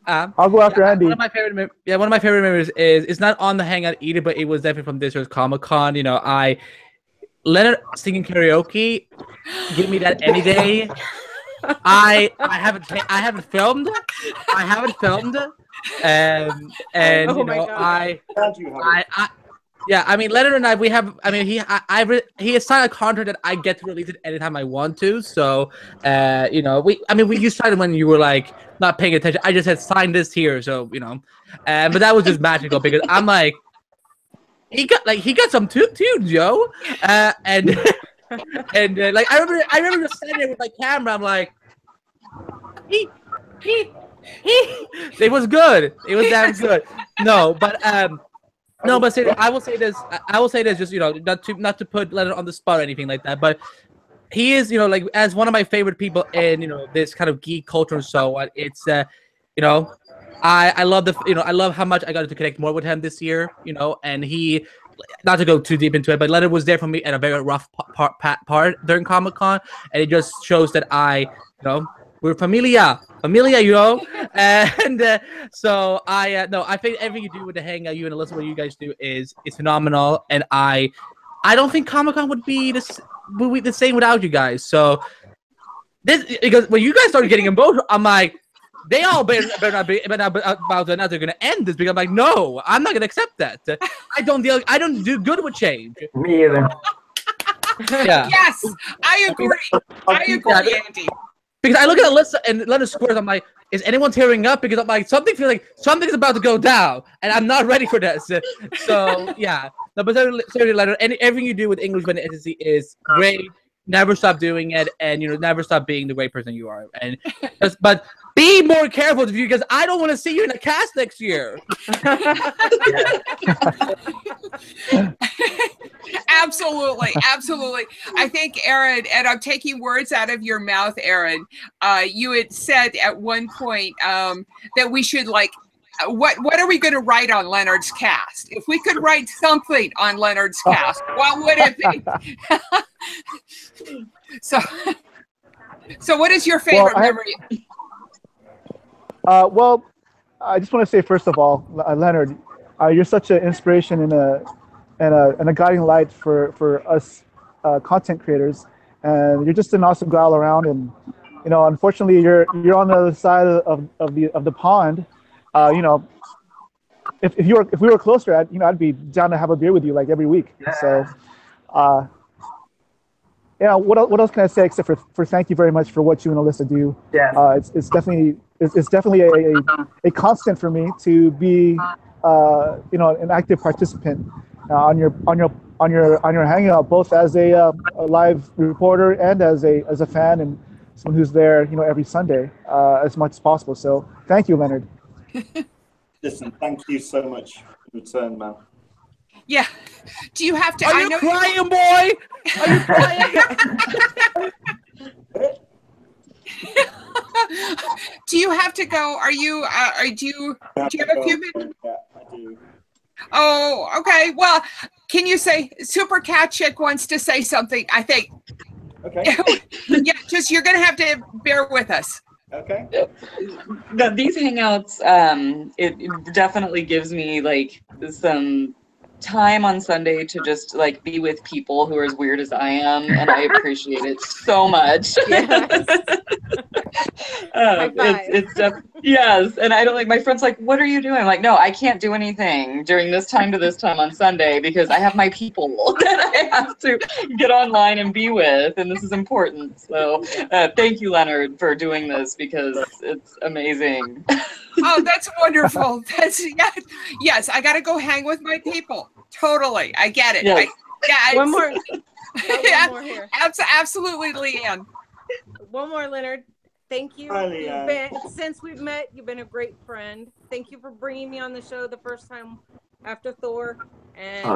I'll go after Andy. One of my favorite memories is, it's not on the Hangout either, but it was definitely from this year's Comic-Con. Leonard singing karaoke, give me that any day. I haven't filmed. And Oh my God. Yeah, I mean, Leonard and I, we have. I mean, he has signed a contract that I get to release it anytime I want to. So, you started when you were like not paying attention. I just had signed this here, so but that was just magical because I'm like, he got some tunes, yo, and like I remember just standing there with my camera. I'm like, it was good. It was damn good. No, but seriously, I will say this, just not to put Leonard on the spot or anything like that, but he is, as one of my favorite people in, this kind of geek culture and so on. It's I love I love how much I got to connect more with him this year, and he, not to go too deep into it, but Leonard was there for me at a very rough part during Comic-Con, and it just shows that we're familia, and so I think everything you do with the Hangout, you and Alyssa, what you guys do is phenomenal, and I don't think Comic-Con would be the same without you guys. So because when you guys started getting emotional, I'm like, they all better not be about to, now they're gonna end this, because I'm like, no, I'm not gonna accept that. I don't do good with change. Me either. Yeah. Yes, I agree. Andy. Because I look at Alyssa and Leonard squares, I'm like, is anyone tearing up? Because I'm like, something's about to go down, and I'm not ready for this. So yeah, no, but seriously, Leonard, everything you do with Englishman and SSC is great. Never stop doing it, and never stop being the great person you are. And but be more careful with you, because I don't want to see you in a cast next year. Absolutely, absolutely. I think, Aaron, and I'm taking words out of your mouth, Aaron. You had said at one point that we should what are we going to write on Leonard's cast? If we could write something on Leonard's cast, what would it be? So what is your favorite memory? Well, I just want to say, first of all, Leonard, you're such an inspiration and a guiding light for us content creators, and you're just an awesome guy all around. And unfortunately, you're on the other side of the pond. If we were closer, I'd be down to have a beer with you like every week. Yeah. So, what else can I say except for thank you very much for what you and Alyssa do. Yeah. It's definitely a constant for me to be an active participant on your hangout, both as a live reporter and as a fan and someone who's there every Sunday as much as possible. So thank you, Leonard. Listen, thank you so much in return, man. Yeah. Do you have to? Are you crying, boy? Are you crying? Do you have to go? Are you? Do you have a few minutes? Yeah, I do. Oh, okay. Well, can you say Super Cat Chick wants to say something? I think. Okay. Yeah, just you're gonna have to bear with us. Okay. These hangouts, it definitely gives me some time on Sunday to just be with people who are as weird as I am, and I appreciate it so much. Yes, and I don't my friends what are you doing? I'm like, no, I can't do anything during this time to this time on Sunday because I have my people that I have to get online and be with, and this is important. So thank you, Leonard, for doing this because it's amazing. Oh, that's wonderful. Yes, I got to go hang with my people. Totally, I get it. Yes. One more. One more here. Absolutely, Leanne. One more, Leonard. Thank you. Hi, Since we've met, you've been a great friend. Thank you for bringing me on the show the first time after Thor and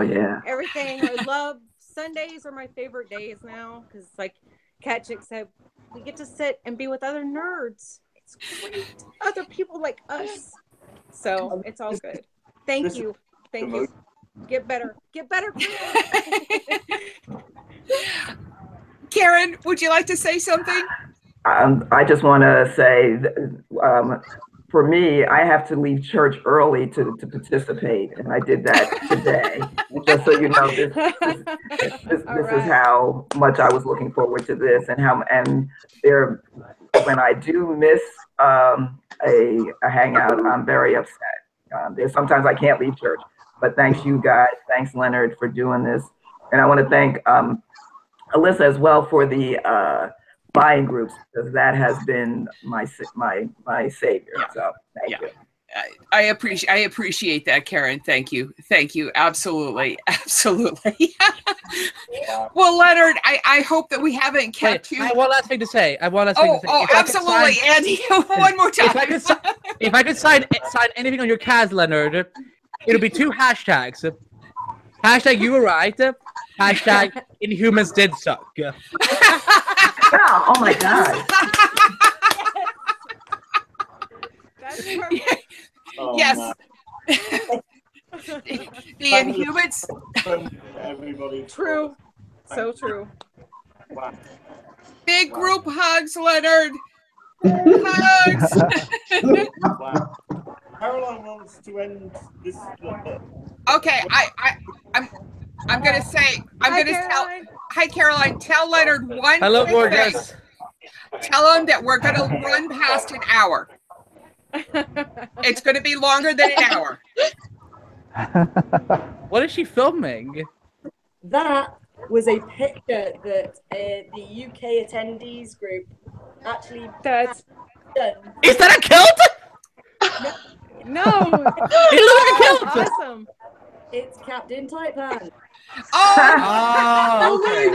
everything. I love Sundays are my favorite days now because, like Cat Chick said, we get to sit and be with other nerds. It's great. Other people like us. So it's all good. Thank you. Thank you. Get better. Get better. Karen, would you like to say something? I just want to say, for me, I have to leave church early to participate, and I did that today. Just so you know, this is how much I was looking forward to this, and when I do miss a hangout, I'm very upset. There's sometimes I can't leave church, but thanks you guys, thanks Leonard for doing this, and I want to thank Alyssa as well for the buying groups, because that has been my savior. So thank you. I appreciate that, Karen. Thank you. Absolutely. Well, Leonard, I hope that we haven't kept you. I have one last thing to say. Oh, absolutely, Andy. One more time. If I could sign anything on your cast, Leonard, it'll be 2 hashtags. Hashtag you were right. Hashtag Inhumans did suck. Oh my God. That's perfect. Yes. The Inhumans. Everybody. True. So true. Wow. Big group hugs, Leonard. Hugs. Wow. Caroline wants to end this. Okay, I'm gonna tell. Hi, Caroline. Tell Leonard one. Hello, quick gorgeous. thing. Tell him that we're gonna run past an hour. It's gonna be longer than an hour. What is she filming? That was a picture that the UK attendees group actually That's done. Is that a kilt? no. It looks like a kilt. Awesome. It's Captain Tight Pants. Oh, okay.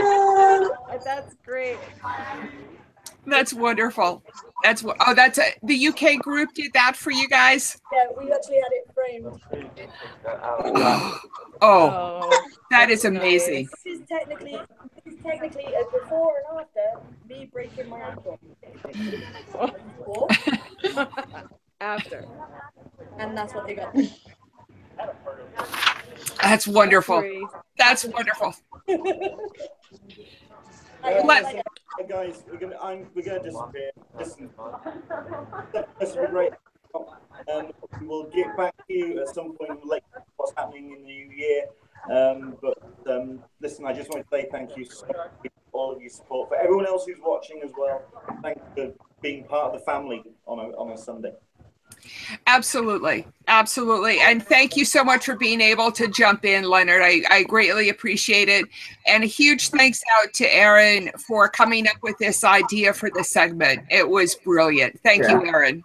That's great. That's wonderful. That's the UK group did that for you guys. Yeah, we actually had it framed. Oh, that is amazing. This is technically a before and after me breaking my ankle. Before, After. and that's what they got. That's wonderful. Great. That's wonderful. Guys, we're gonna disappear. Listen, this will be great. We will get back to you at some point. We'll let you know what's happening in the new year. Listen, I just want to say thank you so much for all of your support. For everyone else who's watching as well, thank you for being part of the family on a Sunday. Absolutely. Absolutely. And thank you so much for being able to jump in, Leonard. I greatly appreciate it. And a huge thanks out to Aaron for coming up with this idea for the segment. It was brilliant. Thank you, Aaron.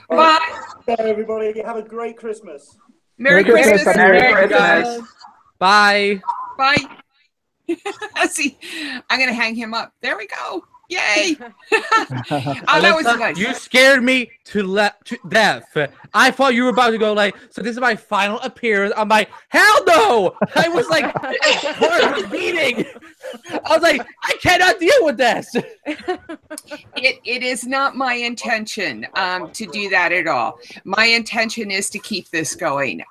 Bye. Bye, everybody. Have a great Christmas. Merry Christmas. Merry Christmas. Bye. Bye. See, I'm going to hang him up. There we go. Yay. Oh, that was nice. You scared me to death. I thought you were about to go like, so this is my final appearance. I'm like, hell no. I was like, heart was beating. I was like, I cannot deal with this. It is not my intention to do that at all. My intention is to keep this going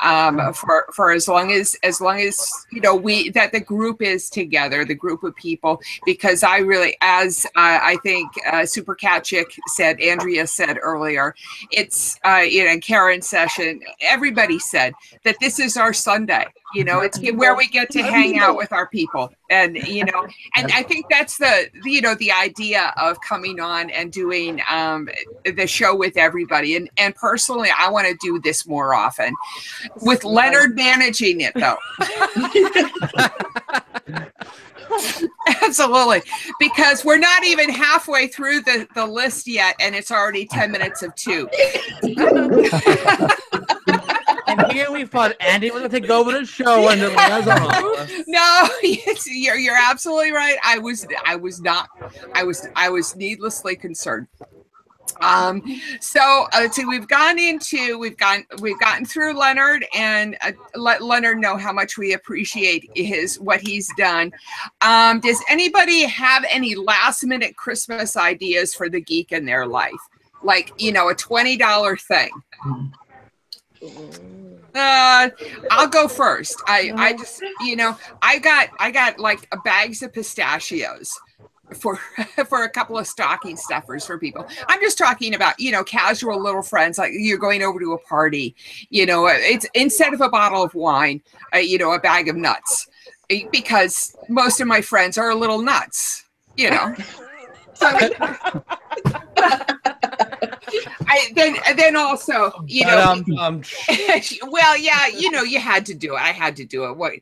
for as long as you know that the group is together, the group of people, because I really, as I think Super Cat Chick said, Andrea said earlier, it's in Karen's session, everybody said that this is our Sunday. You know, it's where we get to hang out with our people, and you know, and I think that's the idea of coming on and doing the show with everybody. And personally, I want to do this more often, with Leonard managing it, though. Absolutely, because we're not even halfway through the list yet, and it's already 10 minutes of 2. And here we thought Andy was going to take over the show, and no, you're absolutely right. I was needlessly concerned. So we've gotten through Leonard, and let Leonard know how much we appreciate what he's done. Does anybody have any last minute Christmas ideas for the geek in their life? Like, you know, a $20 thing. I'll go first. I just, you know, I got like bags of pistachios for a couple of stocking stuffers for people. I'm just talking about, you know, casual little friends, like you're going over to a party, you know, it's instead of a bottle of wine, you know, a bag of nuts, because most of my friends are a little nuts, you know. Then also, you know, well, yeah, you know, you had to do it. I had to do it. What?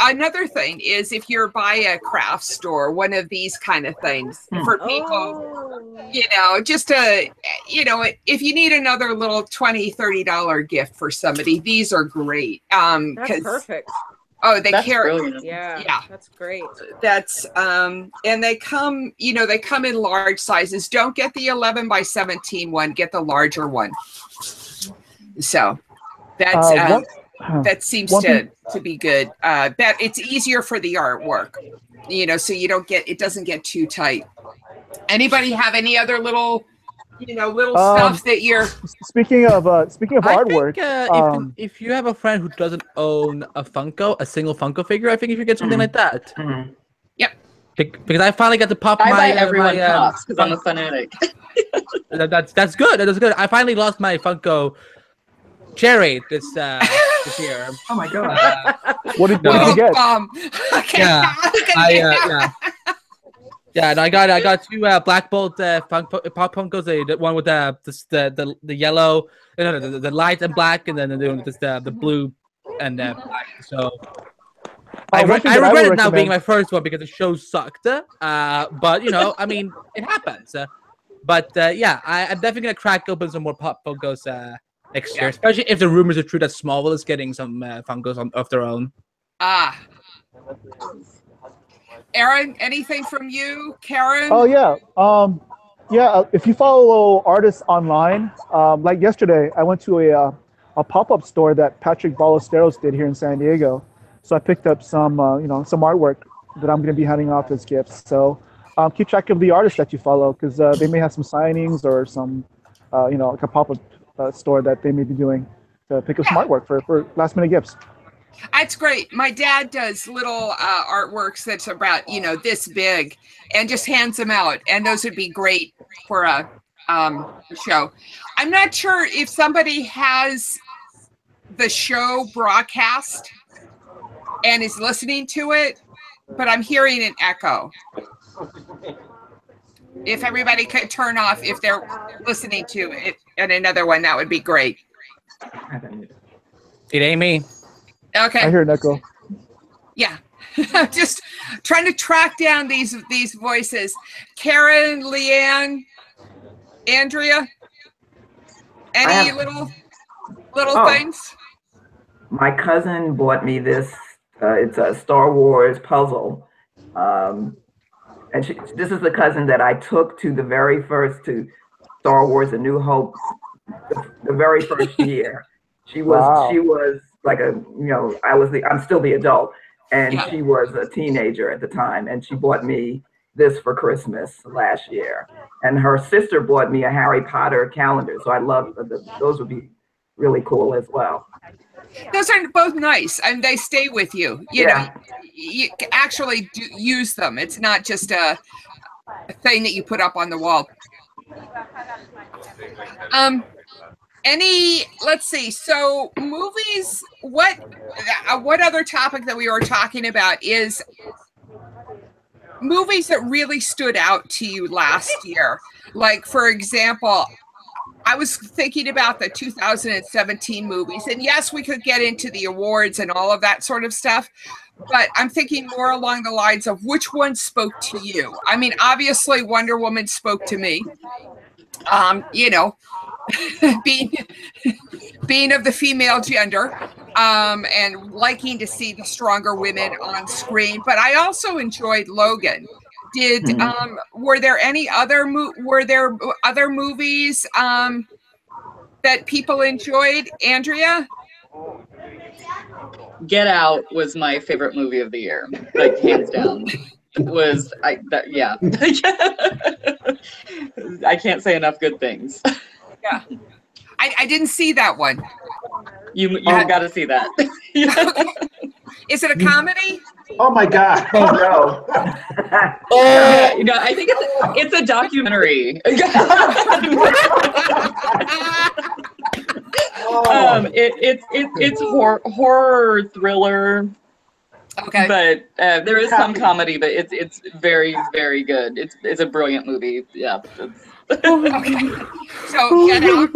Another thing is, if you're by a craft store, one of these kind of things for people, you know, just to, you know, if you need another little $20, $30 gift for somebody, these are great. That's perfect. Oh, they carry. Yeah, that's great. That's and they come, you know, they come in large sizes. Don't get the 11 by 17 one. Get the larger one. So that's that seems to be good. That it's easier for the artwork, you know, so you don't get, it doesn't get too tight. Anybody have any other little, you know, little stuff that you're speaking of artwork? Think, if you have a friend who doesn't own a single Funko figure, I think you should get something like that. Yep. Because I finally got to pop I my buy everyone pops because I'm a fanatic. That's good. That's good. I finally lost my Funko Cherry this year. Oh my god! What did you get? Yeah, and I got two Black Bolt Pop Funkos. The one with the yellow, the light and black, and then the blue and black. So I regret it now being my first one because the show sucked. But you know, I mean, it happens. But yeah, I'm definitely gonna crack open some more Pop Funkos next year, especially if the rumors are true that Smallville is getting some Funkos of their own. Aaron, anything from you, Karen? Oh yeah, if you follow artists online, like yesterday, I went to a pop-up store that Patrick Ballesteros did here in San Diego, So I picked up some, some artwork that I'm going to be handing off as gifts. So keep track of the artists that you follow, because they may have some signings or some, like a pop-up store that they may be doing to pick up some artwork for last-minute gifts. That's great. My dad does little artworks that's about, this big, and just hands them out. And those would be great for a show. I'm not sure if somebody has the show broadcast and is listening to it, but I'm hearing an echo. If everybody could turn off if they're listening to it and another one, that would be great. It ain't me. Okay. I hear an echo. Yeah. Just trying to track down these voices. Karen, Leanne, Andrea, any little things? My cousin bought me this. It's a Star Wars puzzle. And this is the cousin that I took to the very first to Star Wars: A New Hope, the very first year. She was like I'm still the adult, and she was a teenager at the time, and she bought me this for Christmas last year. And her sister bought me a Harry Potter calendar, so I love those would be really cool as well. Those are both nice, and they stay with you. You know, you actually do use them. It's not just a thing that you put up on the wall. Let's see. So movies. What other topic that we were talking about is movies that really stood out to you last year. Like, for example, I was thinking about the 2017 movies, and yes, we could get into the awards and all of that sort of stuff, but I'm thinking more along the lines of which one spoke to you. I mean, obviously Wonder Woman spoke to me. Being of the female gender, and liking to see the stronger women on screen, but I also enjoyed Logan. Were there other movies that people enjoyed? Andrea? Get Out was my favorite movie of the year, like hands down. I can't say enough good things. Yeah, I didn't see that one. You got to see that. Is it a comedy? Oh my God! Oh no! I think it's a documentary. It's horror thriller. Okay. But there is some comedy, but it's very, very good. It's a brilliant movie. Yeah. Okay. So Get Out.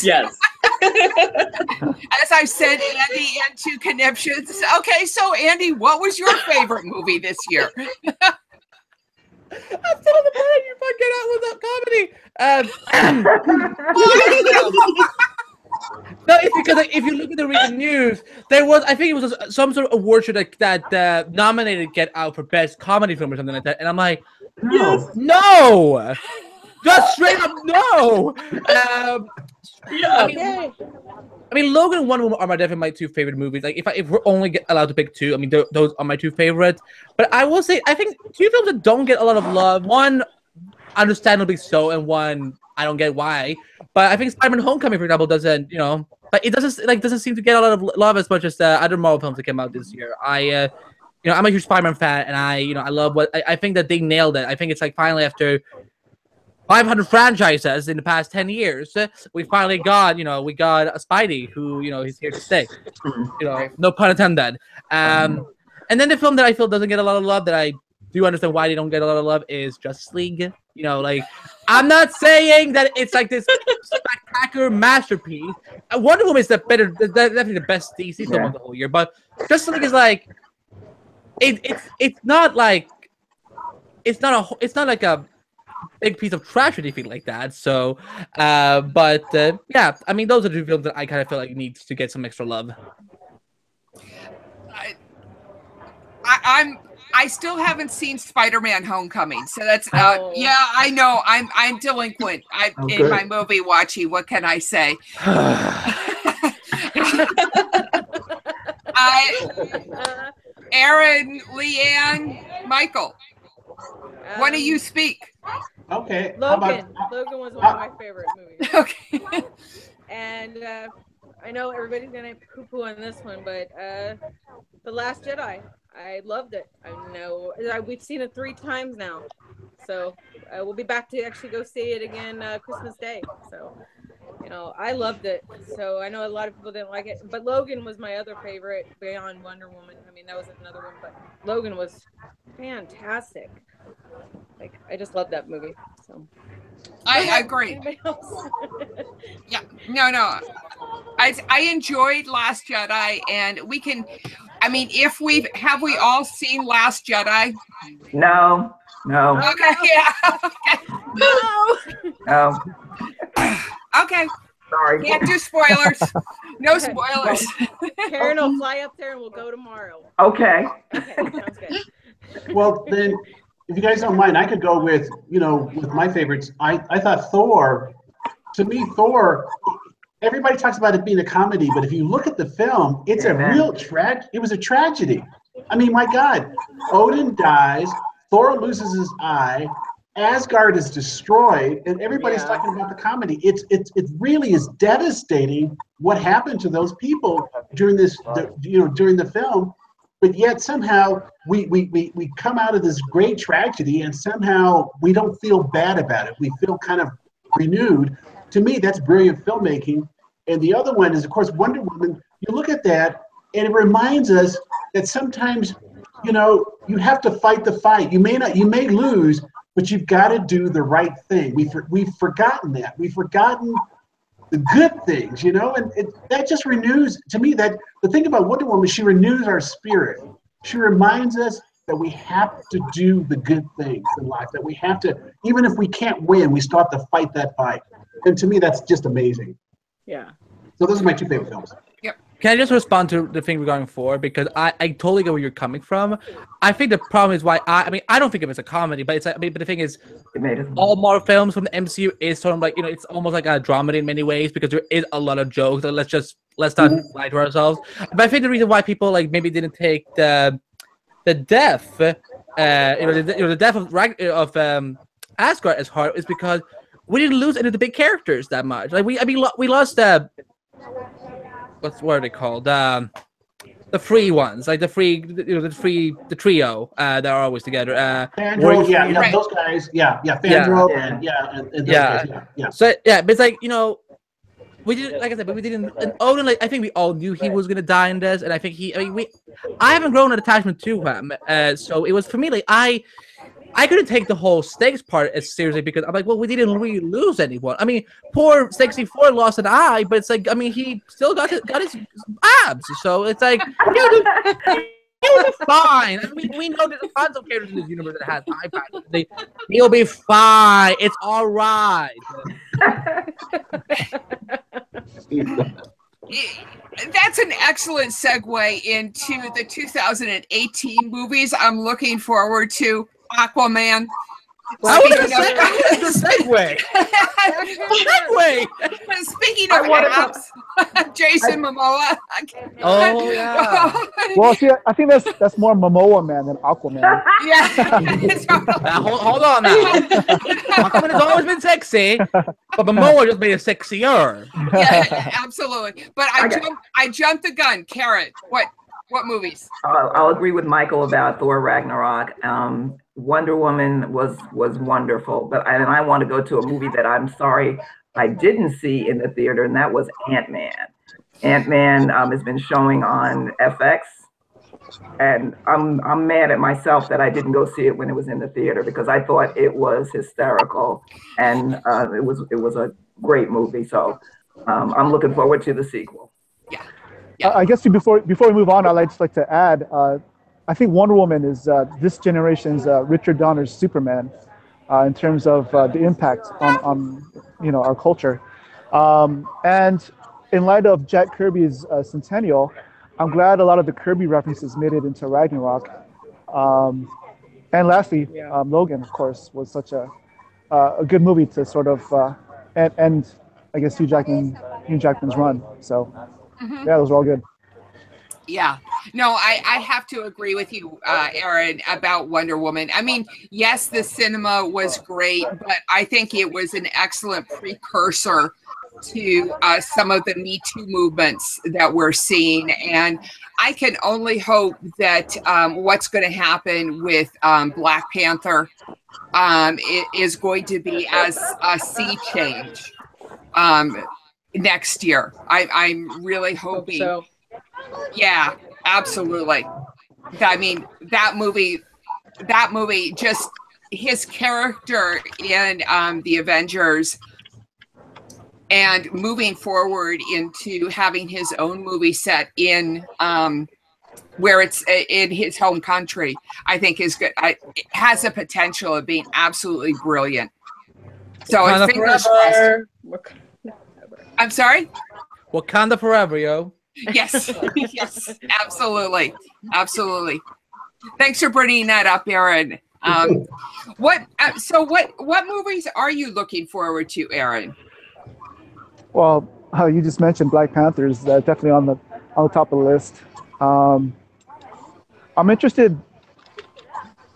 Yes. As I said, Andy and two conniptions. Okay, so Andy, what was your favorite movie this year? I'm still on the part you fucking Get Out without comedy. No, it's because if you look at the recent news, there was, I think it was some sort of award show that nominated Get Out for best comedy film or something like that, and I'm like, no, just straight up no. I mean, Logan and Wonder Woman are definitely my two favorite movies. Like, if we're only allowed to pick two, I mean, those are my two favorites. But I will say, I think two films that don't get a lot of love. One, understandably so, and one, I don't get why. But I think Spider-Man: Homecoming, for example, doesn't, but it doesn't seem to get a lot of love as much as the other Marvel films that came out this year. I'm a huge Spider-Man fan, and I love I think that they nailed it. I think it's like finally after 500 franchises in the past 10 years, we finally got, we got a Spidey who, he's here to stay. No pun intended. And then the film that I feel doesn't get a lot of love, that I do understand why they don't get a lot of love, is Justice League. I'm not saying that it's like this spectacular masterpiece. Wonder Woman is definitely the best DC film of the whole year, but Justice League is like, it's not like a big piece of trash or anything like that. So, yeah, I mean, those are the two films that I kind of feel like needs to get some extra love. I still haven't seen Spider-Man: Homecoming, so that's yeah, I know I'm delinquent. In my movie watching. What can I say? Aaron, Leanne, Michael. When do you speak? Okay. Logan. Logan was one of my favorite movies. Okay. And I know everybody's gonna poo-poo on this one, but The Last Jedi. I loved it. I know we've seen it 3 times now, so we'll be back to actually go see it again Christmas Day. So, you know, I loved it. So I know a lot of people didn't like it, but Logan was my other favorite beyond Wonder Woman. I mean, that was another one, but Logan was fantastic. Like, I just love that movie. So I agree. Anybody else? Yeah, no. I enjoyed Last Jedi, and we can. I mean, have we all seen Last Jedi? No. Okay, yeah. Okay. No. Okay. Sorry. Can't do spoilers. No spoilers. Karen will fly up there and we'll go tomorrow. Okay. Okay, sounds good. Well, then, if you guys don't mind, I could go with, with my favorites. I thought Thor, to me, everybody talks about it being a comedy, but if you look at the film, it's a real it was a tragedy. I mean, my God, Odin dies, Thor loses his eye, Asgard is destroyed, and everybody's talking about the comedy. It really is devastating what happened to those people during during the film. But yet somehow we come out of this great tragedy, and somehow we don't feel bad about it. We feel kind of renewed. To me, that's brilliant filmmaking. And the other one is, of course, Wonder Woman. You look at that, and it reminds us that sometimes, you have to fight the fight. You may lose, but you've got to do the right thing. We've forgotten that. We've forgotten the good things, and that just renews, to me, that the thing about Wonder Woman, she renews our spirit. She reminds us that we have to do the good things in life, that we have to, even if we can't win, we still have to fight that fight. And to me, that's just amazing. Yeah. So those are my 2 favorite films. Yep. Can I just respond to the thing we're going for? Because I totally get where you're coming from. I think the problem is why I don't think of it as a comedy, but but the thing is, all Marvel films from the MCU is sort of like, it's almost like a dramedy in many ways, because there is a lot of jokes. Let's not lie to ourselves. But I think the reason why people maybe didn't take the death, the death of Asgard as hard is because we didn't lose any of the big characters that much. We lost what are they called? The free ones, like the trio that are always together. Fandro, those guys, Fandro, and those guys, yeah. So but it's we didn't, like I said, but we didn't. And Odin, I think we all knew he was gonna die in this, and I think I haven't grown an attachment to him, so it was for me I couldn't take the whole stakes part as seriously, because I'm like, well, we didn't really lose anyone. I mean, poor 64 lost an eye, but it's like, I mean, he still got his abs. So it's like, he'll be fine. I mean, we know there's tons of characters in this universe that has eye patches. He'll be fine. It's all right. That's an excellent segue into the 2018 movies I'm looking forward to. Aquaman. Segue. Speaking of apps, Jason Momoa. Oh yeah. Well, see, I think that's more Momoa Man than Aquaman. Yeah. Hold on now. Aquaman has always been sexy, but Momoa just made it sexier. Yeah, absolutely. But I jumped the gun. Karen, what movies? I'll agree with Michael about Thor Ragnarok. Wonder Woman was wonderful, but I want to go to a movie that I'm sorry I didn't see in the theater, and that was Ant-Man. Ant-Man has been showing on FX, and I'm mad at myself that I didn't go see it when it was in the theater, because I thought it was hysterical, and it was a great movie. So I'm looking forward to the sequel. Yeah. I guess before we move on, I'd just like to add, I think Wonder Woman is this generation's Richard Donner's Superman, in terms of the impact on our culture. And in light of Jack Kirby's centennial, I'm glad a lot of the Kirby references made it into Ragnarok. And lastly, Logan, of course, was such a good movie to sort of end, I guess, Hugh Jackman's run. So yeah, those were all good. Yeah. No, I have to agree with you, Aaron, about Wonder Woman. I mean, yes, the cinema was great, but I think it was an excellent precursor to some of the Me Too movements that we're seeing. And I can only hope that what's going to happen with Black Panther it is going to be as a sea change next year. I'm really hoping. Hope so. Yeah, absolutely. I mean, that movie, just his character in the Avengers and moving forward into having his own movie set in where it's in his home country, I think is good. It has the potential of being absolutely brilliant. So I think I'm sorry? Wakanda forever, yo. Yes, yes, absolutely, absolutely. Thanks for bringing that up, Aaron. What movies are you looking forward to, Aaron? Well, how you just mentioned Black Panther's definitely on the top of the list. I'm interested.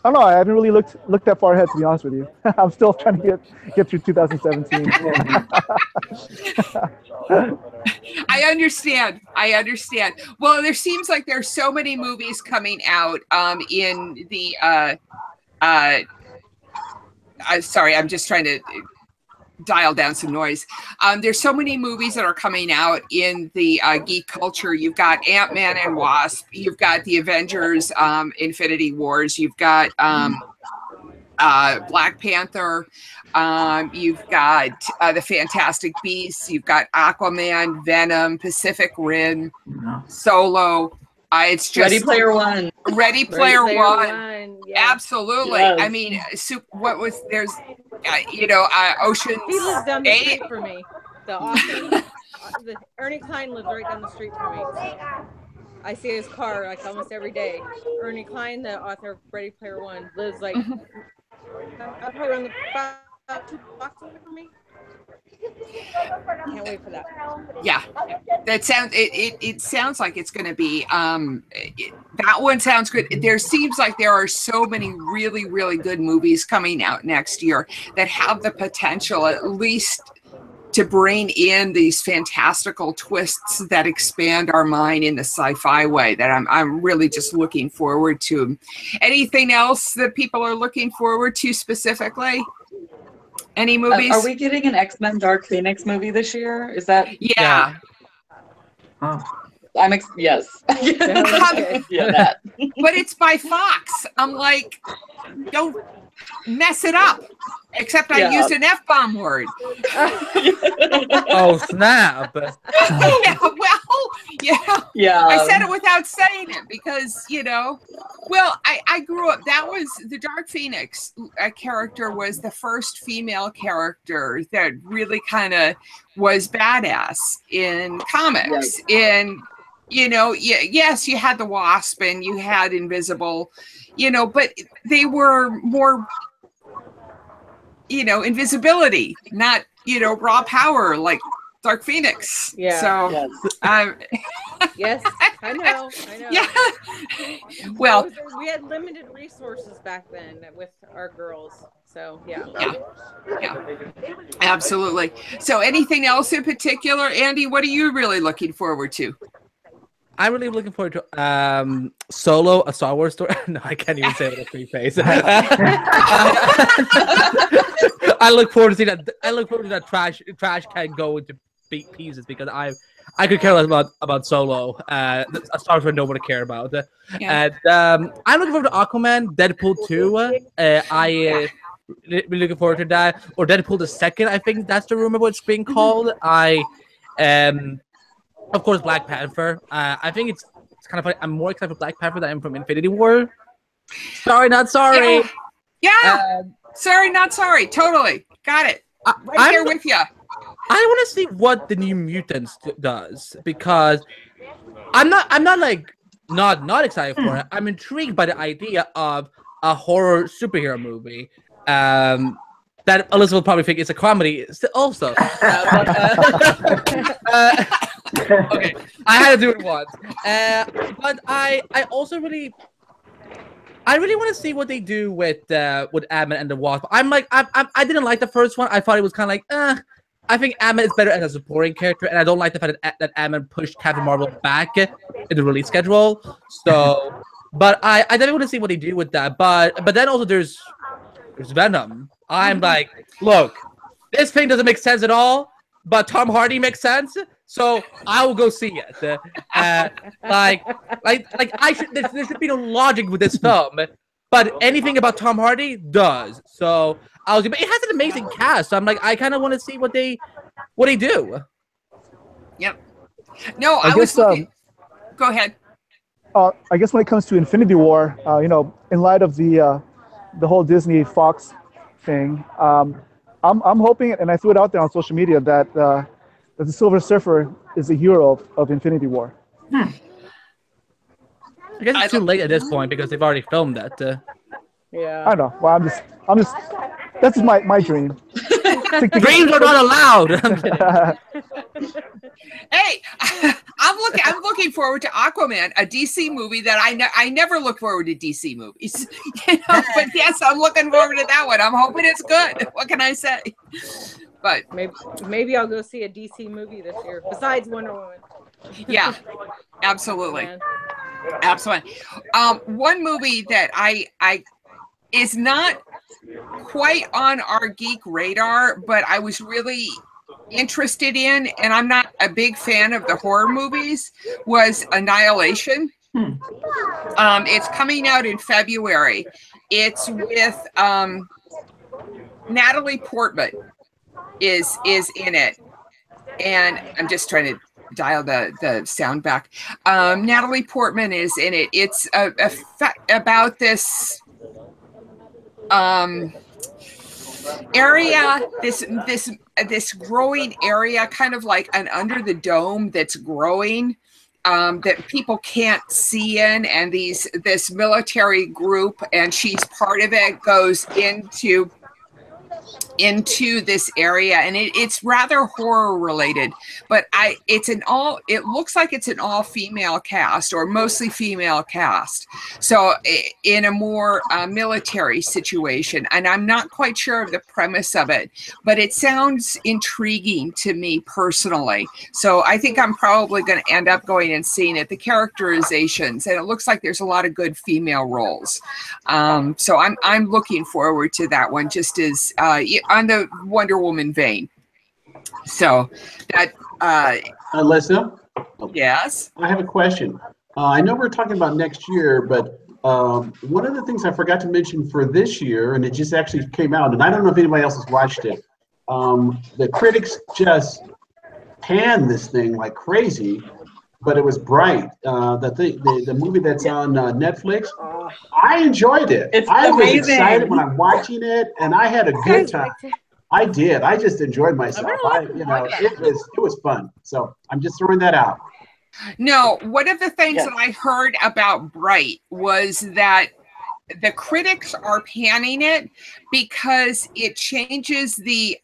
I don't know. I haven't really looked that far ahead, to be honest with you. I'm still trying to get through 2017. I understand. Well, there seems like there's so many movies coming out in the sorry, I'm just trying to dial down some noise. There's so many movies that are coming out in the geek culture. You've got Ant-Man and Wasp. You've got the Avengers, Infinity Wars. You've got Black Panther. You've got the Fantastic Beasts. You've got Aquaman, Venom, Pacific Rim, Solo. It's just Ready Player One. Ready Player One. Yeah. Absolutely. Yes. I mean, there's Ocean's He lives down the 8. street for me. The author. Ernie Klein lives right down the street from me. So I see his car like almost every day. Ernie Klein, the author of Ready Player One, lives like I'm probably around about 2 blocks away from me. Can't wait for that. Yeah, that sounds. It sounds like it's going to be. That one sounds good. There seems like there are so many really, really good movies coming out next year that have the potential, at least, to bring in these fantastical twists that expand our mind in the sci-fi way. That I'm really just looking forward to. Anything else that people are looking forward to specifically? Any movies? Are we getting an X-Men Dark Phoenix movie this year? Is that? Yeah. Yes. Yeah, that. But it's by Fox. I'm like, don't mess it up. Except I used an F-bomb word. Oh, snap. Yeah, I said it without saying it because, well, I grew up, that was, the Dark Phoenix character was the first female character that really kind of was badass in comics. And, yes, you had the Wasp and you had Invisible, but they were more, invisibility, not, raw power like Dark Phoenix. Yeah. So, yes, I know. Yeah. Well, we had limited resources back then with our girls. So, yeah. Absolutely. So, anything else in particular, Andy? What are you really looking forward to? I'm really looking forward to Solo, a Star Wars story. No, I can't even say it with a free face. I look forward to seeing that. I look forward to that trash can go into pieces because I could care less about Solo, a Star Wars I don't want to care about. And I'm looking forward to Aquaman, Deadpool 2. I really looking forward to that, or Deadpool the second. I think that's the rumor what's being called. Of course, Black Panther. I think it's kind of like I'm more excited for Black Panther than I am from Infinity War. Sorry, not sorry. Yeah. Sorry, not sorry. Totally. Got it. I'm here with you. I want to see what the New Mutants does because I'm not excited for it. I'm intrigued by the idea of a horror superhero movie. That Alyssa will probably think it's a comedy also. Okay, I had to do it once. But I also really want to see what they do with Ant-Man and the Wasp. I didn't like the first one. I thought it was kind of like, I think Ant-Man is better as a supporting character, and I don't like the fact that Ant-Man pushed Captain Marvel back in the release schedule. So, but I definitely want to see what they do with that. But then also there's Venom. I'm like, look, this thing doesn't make sense at all, but Tom Hardy makes sense, so I will go see it. There should be no logic with this film, but anything about Tom Hardy does. So but it has an amazing cast. So I'm like, I kind of want to see what they do. Yep. No, I was looking. Go ahead. I guess when it comes to Infinity War, in light of the whole Disney Fox thing, I'm hoping, and I threw it out there on social media, that the Silver Surfer is the hero of Infinity War. I guess it's too late at this point because they've already filmed that. Yeah. I don't know. Well, I'm just. That's just my dream. Dreams are not allowed. I'm kidding. Hey, I'm looking forward to Aquaman, a DC movie that I never look forward to DC movies. But yes, I'm looking forward to that one. I'm hoping it's good. What can I say? But maybe I'll go see a DC movie this year besides Wonder Woman. Yeah, absolutely. Absolutely. One movie that I is not quite on our geek radar, but I was really interested in, and I'm not a big fan of the horror movies, was Annihilation. It's coming out in February. It's with Natalie Portman is in it, and I'm just trying to dial the sound back. Natalie Portman is in it. It's about this area, this growing area, kind of like an under the dome that's growing, that people can't see in, and this military group, and she's part of it, goes into this area, and it's rather horror related, but it looks like it's an all female cast, or mostly female cast, so in a more military situation, and I'm not quite sure of the premise of it, but it sounds intriguing to me personally, so I think I'm probably going to end up going and seeing it. The characterizations, and it looks like there's a lot of good female roles, so I'm looking forward to that one, just as on the Wonder Woman vein. So that Alyssa? Yes. I have a question. I know we're talking about next year, but one of the things I forgot to mention for this year, and it just actually came out, and I don't know if anybody else has watched it. The critics just panned this thing like crazy, but it was Bright. The movie that's on Netflix. I enjoyed it. I was excited when I'm watching it, and I had a good time. I did. I just enjoyed myself. It was fun. So I'm just throwing that out. No, one of the things that I heard about Bright was that the critics are panning it because it changes the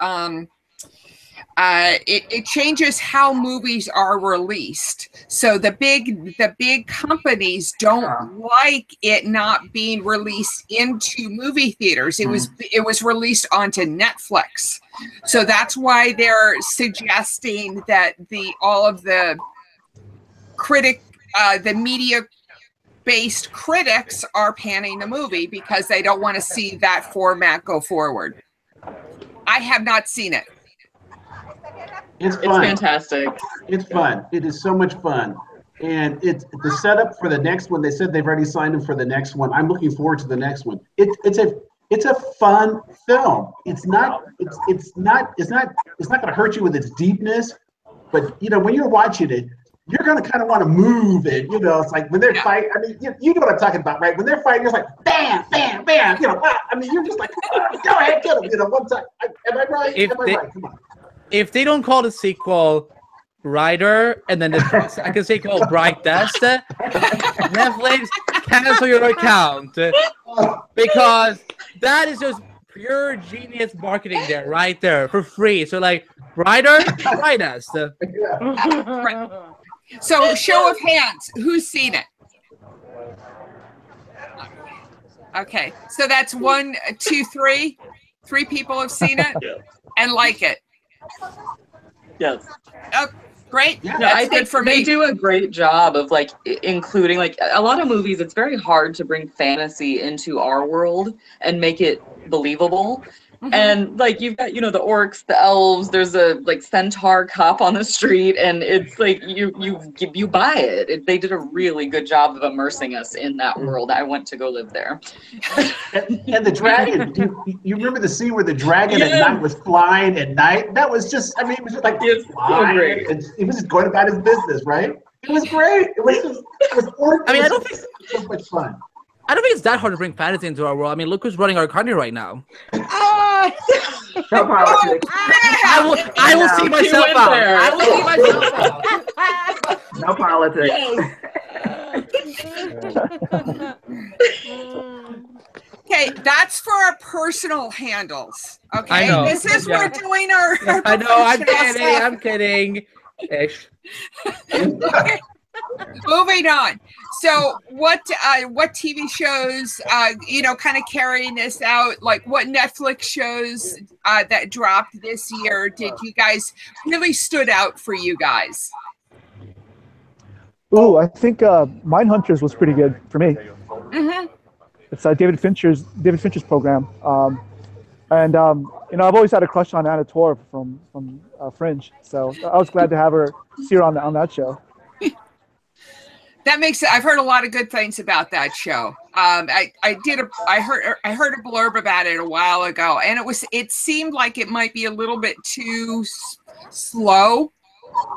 it changes how movies are released. So the big companies don't like it not being released into movie theaters. It was released onto Netflix. So that's why they're suggesting that all of the media-based critics are panning the movie because they don't want to see that format go forward. I have not seen it. It's fun. It's fantastic. It's fun. It is so much fun. And it's the setup for the next one. They said they've already signed him for the next one. I'm looking forward to the next one. It's a fun film. It's not going to hurt you with its deepness, but when you're watching it, you're going to kind of want to move it. It's like when they're fighting. I mean, you know what I'm talking about, right? When they're fighting, you're like, bam, bam, bam. I mean, you're just like, go ahead, get him. One time. Am I right? Right? Come on. If they don't call the sequel Brighter, and then the second sequel Brightest, Netflix, cancel your account, because that is just pure genius marketing there, right there, for free. So like, writer, write us. So show of hands, who's seen it? Okay, so that's 1, 2, 3. 3 people have seen it and like it. Yes. Oh, great. Yeah, That's I good think for they me. do a great job of like including like a lot of movies. It's very hard to bring fantasy into our world and make it believable. And like you've got, you know, the orcs, the elves, there's a like centaur cop on the street, and it's like you buy it. They did a really good job of immersing us in that world. I want to go live there. And the dragon, you remember the scene where the dragon at night was flying at night? That was just, I mean, it was just like flying. great. And he was just going about his business, right? It was great. It was just, it was I mean, I don't think so much fun. I don't think it's that hard to bring fantasy into our world. I mean, look who's running our country right now. No politics. I will see myself out. I will see myself out. No politics. Okay, that's for our personal handles. Okay, I know. This is we're doing our. I know. I'm professional kidding. stuff. I'm kidding. Ish. Okay. Moving on. So, what TV shows, you know, kind of carrying this out? Like, what Netflix shows that dropped this year did you guys really stood out for you guys? Ooh, I think Mindhunters was pretty good for me. Mm-hmm. It's David Fincher's program, and you know, I've always had a crush on Anna Torv from Fringe, so I was glad to have her see her on that show. That makes it. I've heard a lot of good things about that show. I heard a blurb about it a while ago, and it seemed like it might be a little bit too slow.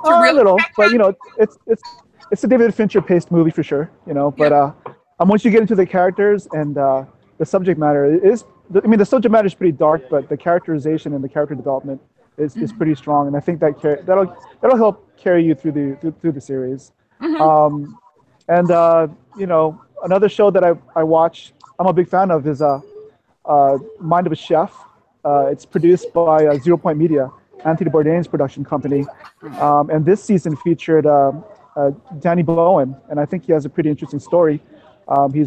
A little, but you know, it's a David Fincher paced movie for sure. You know, but once you get into the characters and the subject matter is, I mean, the subject matter is pretty dark, but the characterization and the character development is pretty strong, and I think that'll help carry you through the series. Mm-hmm. And you know, another show that I watch, I'm a big fan of, is Mind of a Chef. It's produced by 0 Point Media, Anthony Bourdain's production company, and this season featured Danny Bowen, and I think he has a pretty interesting story. He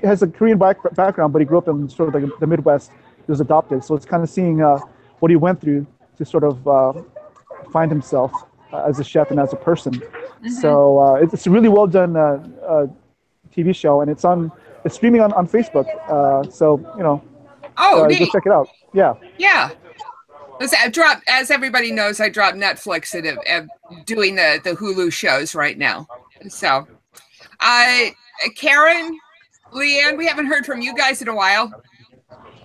has a Korean background, but he grew up in sort of like the Midwest. He was adopted, so it's kind of seeing what he went through to sort of find himself as a chef and as a person. Mm-hmm. So it's a really well done TV show, and it's streaming on Facebook. So you know, go check it out. Yeah. Yeah. As everybody knows, I dropped Netflix and doing the Hulu shows right now. So, Karen, Leanne, we haven't heard from you guys in a while.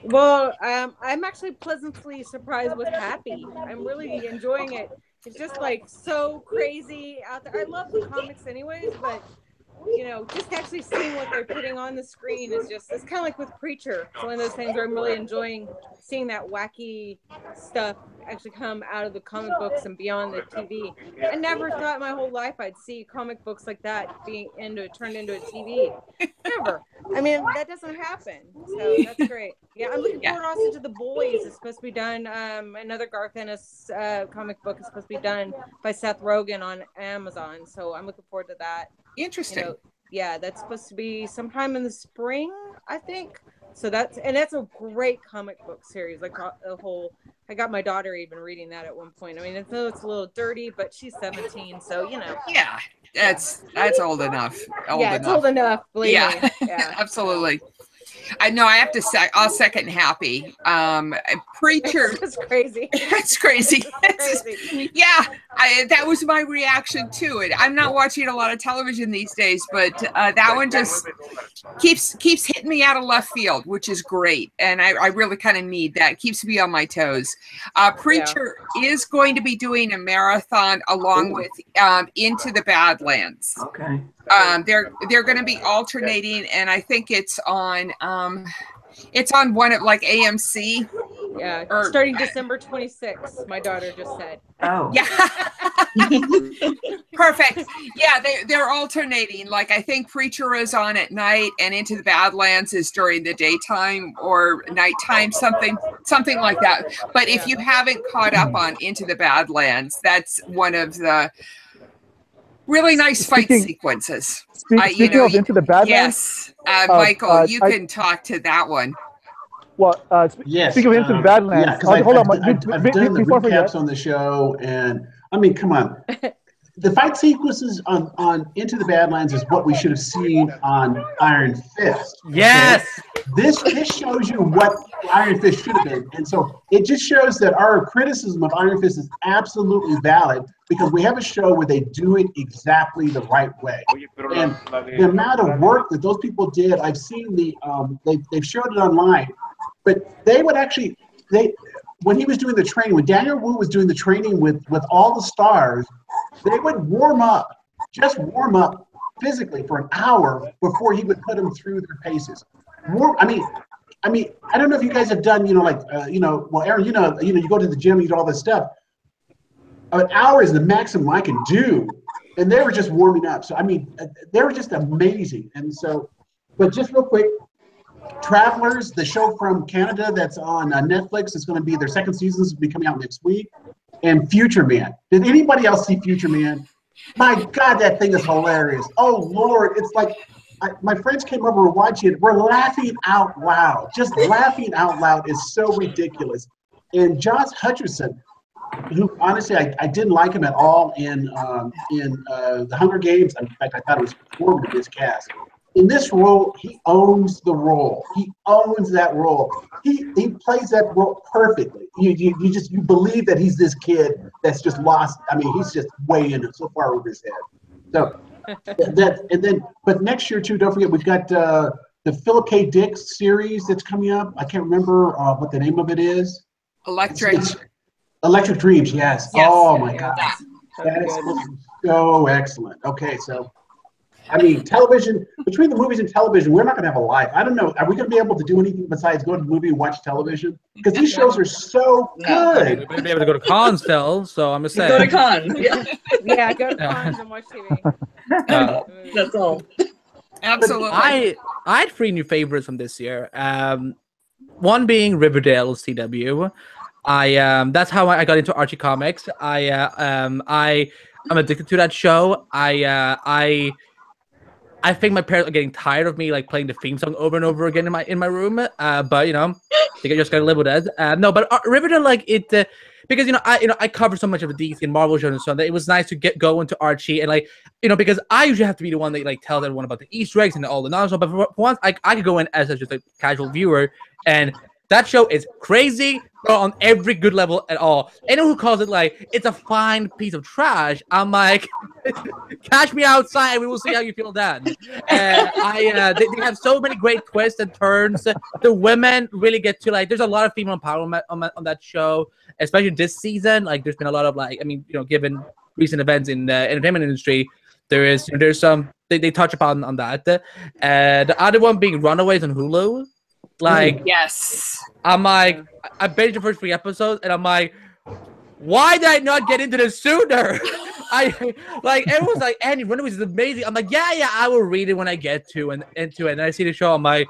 Well, I'm actually pleasantly surprised with Happy. I'm really enjoying it. It's just like so crazy out there. I love the comics anyways, but you know, just actually seeing what they're putting on the screen is it's kind of like with Preacher. It's one of those things where I'm really enjoying seeing that wacky stuff actually come out of the comic books and beyond the TV. I never thought my whole life I'd see comic books like that turned into a TV. Never. I mean, that doesn't happen. So that's great. Yeah, I'm looking forward also to The Boys. It's supposed to be done. Another Garth Ennis comic book is supposed to be done by Seth Rogen on Amazon. So I'm looking forward to that. Interesting. You know, yeah, that's supposed to be sometime in the spring, I think. So that's a great comic book series. Like the whole, I got my daughter even reading that at one point. I mean, it's a little dirty, but she's 17, so you know. Yeah, that's old enough. It's old enough. Believe me. Yeah, absolutely. I know. I have to say, I'll second Happy. Preacher. It's crazy. It's crazy. Yeah, that was my reaction to it. I'm not watching a lot of television these days, but that one just keeps hitting me out of left field, which is great, and I really kind of need that. It keeps me on my toes. Preacher is going to be doing a marathon along with Into the Badlands. Okay. They're going to be alternating, and I think it's on one of like AMC. Yeah, starting December 26th. My daughter just said. Oh. Yeah. Perfect. Yeah, they're alternating. Like I think Preacher is on at night, and Into the Badlands is during the daytime or nighttime, something like that. But if you haven't caught up on Into the Badlands, that's one of the really nice fight sequences. Speaking of Into the Badlands, yes, Michael, you can talk to that one. Well, yes, speaking of Into the Badlands, yeah, because hold on, I've done the recaps on the show, and I mean, come on. The fight sequences on Into the Badlands is what we should have seen on Iron Fist. Okay? Yes. This shows you what Iron Fist should have been. And so it just shows that our criticism of Iron Fist is absolutely valid because we have a show where they do it exactly the right way. And the amount of work that those people did, I've seen they've showed it online, but they would actually, when he was doing the training, when Daniel Wu was doing the training with all the stars, they would just warm up physically for an hour before he would put them through their paces. I mean, I don't know if you guys have done, well, Aaron, you go to the gym, you do all this stuff. An hour is the maximum I can do, and they were just warming up. So I mean, they were just amazing. And so, but just real quick, Travelers, the show from Canada that's on Netflix, is going to be their second season. Is be coming out next week. And Future Man. Did anybody else see Future Man? My God, that thing is hilarious. Oh Lord, it's like my friends came over and watched it. We're laughing out loud. Just laughing out loud is so ridiculous. And Josh Hutcherson, who honestly I didn't like him at all in the Hunger Games. In fact, I thought it was poor with this cast. In this role, he owns the role. He owns that role. He plays that role perfectly. You believe that he's this kid that's just lost. I mean, he's just way in it, so far over his head. So but next year too, don't forget we've got the Philip K. Dick series that's coming up. I can't remember what the name of it is. It's Electric Dreams. Yes. Oh my God, that is so excellent. Okay, so. I mean, television, between the movies and television, we're not going to have a life. I don't know. Are we going to be able to do anything besides go to the movie and watch television? Because these shows are so good. We're going to be able to go to cons still, so I'm going to say. Go to cons. Yeah, go to cons and watch TV. That's all. Absolutely. I had 3 new favorites from this year. One being Riverdale CW. That's how I got into Archie comics. I'm addicted to that show. I think my parents are getting tired of me like playing the theme song over and over again in my room. But you know, they just gotta live with it. No, but Riverdale, like it, because I cover so much of the DC and Marvel shows and so on that it was nice to go into Archie and like because I usually have to be the one that like tells everyone about the Easter eggs and all the nonsense. But for once, I could go in as just a casual viewer, and that show is crazy on every good level at all. Anyone who calls it like it's a fine piece of trash, I'm like, catch me outside and we will see how you feel then. They have so many great twists and turns. The women really get to like. There's a lot of female empowerment on that show, especially this season. Like, there's been a lot of like, I mean, given recent events in the entertainment industry, there's some they touch upon on that. The other one being Runaways on Hulu. Like, yes, I'm like, I binged the first 3 episodes, and I'm like, why did I not get into this sooner? Everyone's like, Andy, Runaways is amazing. I'm like, yeah, I will read it when I get into it. And I see the show, I'm like,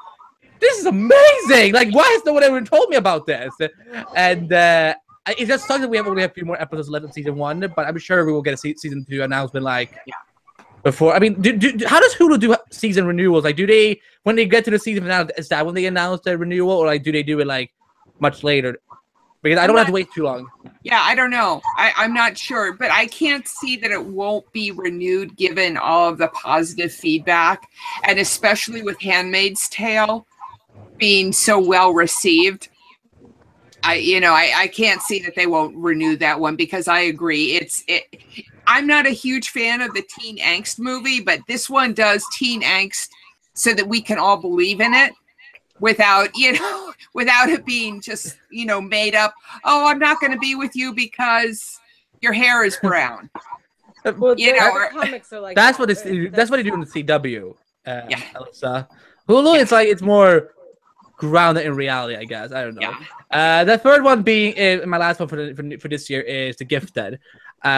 this is amazing. Like, why has no one ever told me about this? And it just sucks that we only have a few more episodes left in season 1, but I'm sure we will get a season 2 announcement. Like, before, I mean, how does Hulu do season renewals? Like, do they, when they get to the season finale, is that when they announce the renewal, or like do they do it like much later? Because I don't have to wait too long. Yeah, I don't know. I'm not sure, but I can't see that it won't be renewed given all of the positive feedback, and especially with Handmaid's Tale being so well received. I can't see that they won't renew that one, because I agree. I'm not a huge fan of the teen angst movie, but this one does teen angst so that we can all believe in it without it being just, made up. Oh, I'm not going to be with you because your hair is brown. Well, comics are like that's what they do in the CW. Alyssa. Hulu, it's like it's more grounded in reality, I guess. I don't know. The third one being my last one for this year is The Gifted,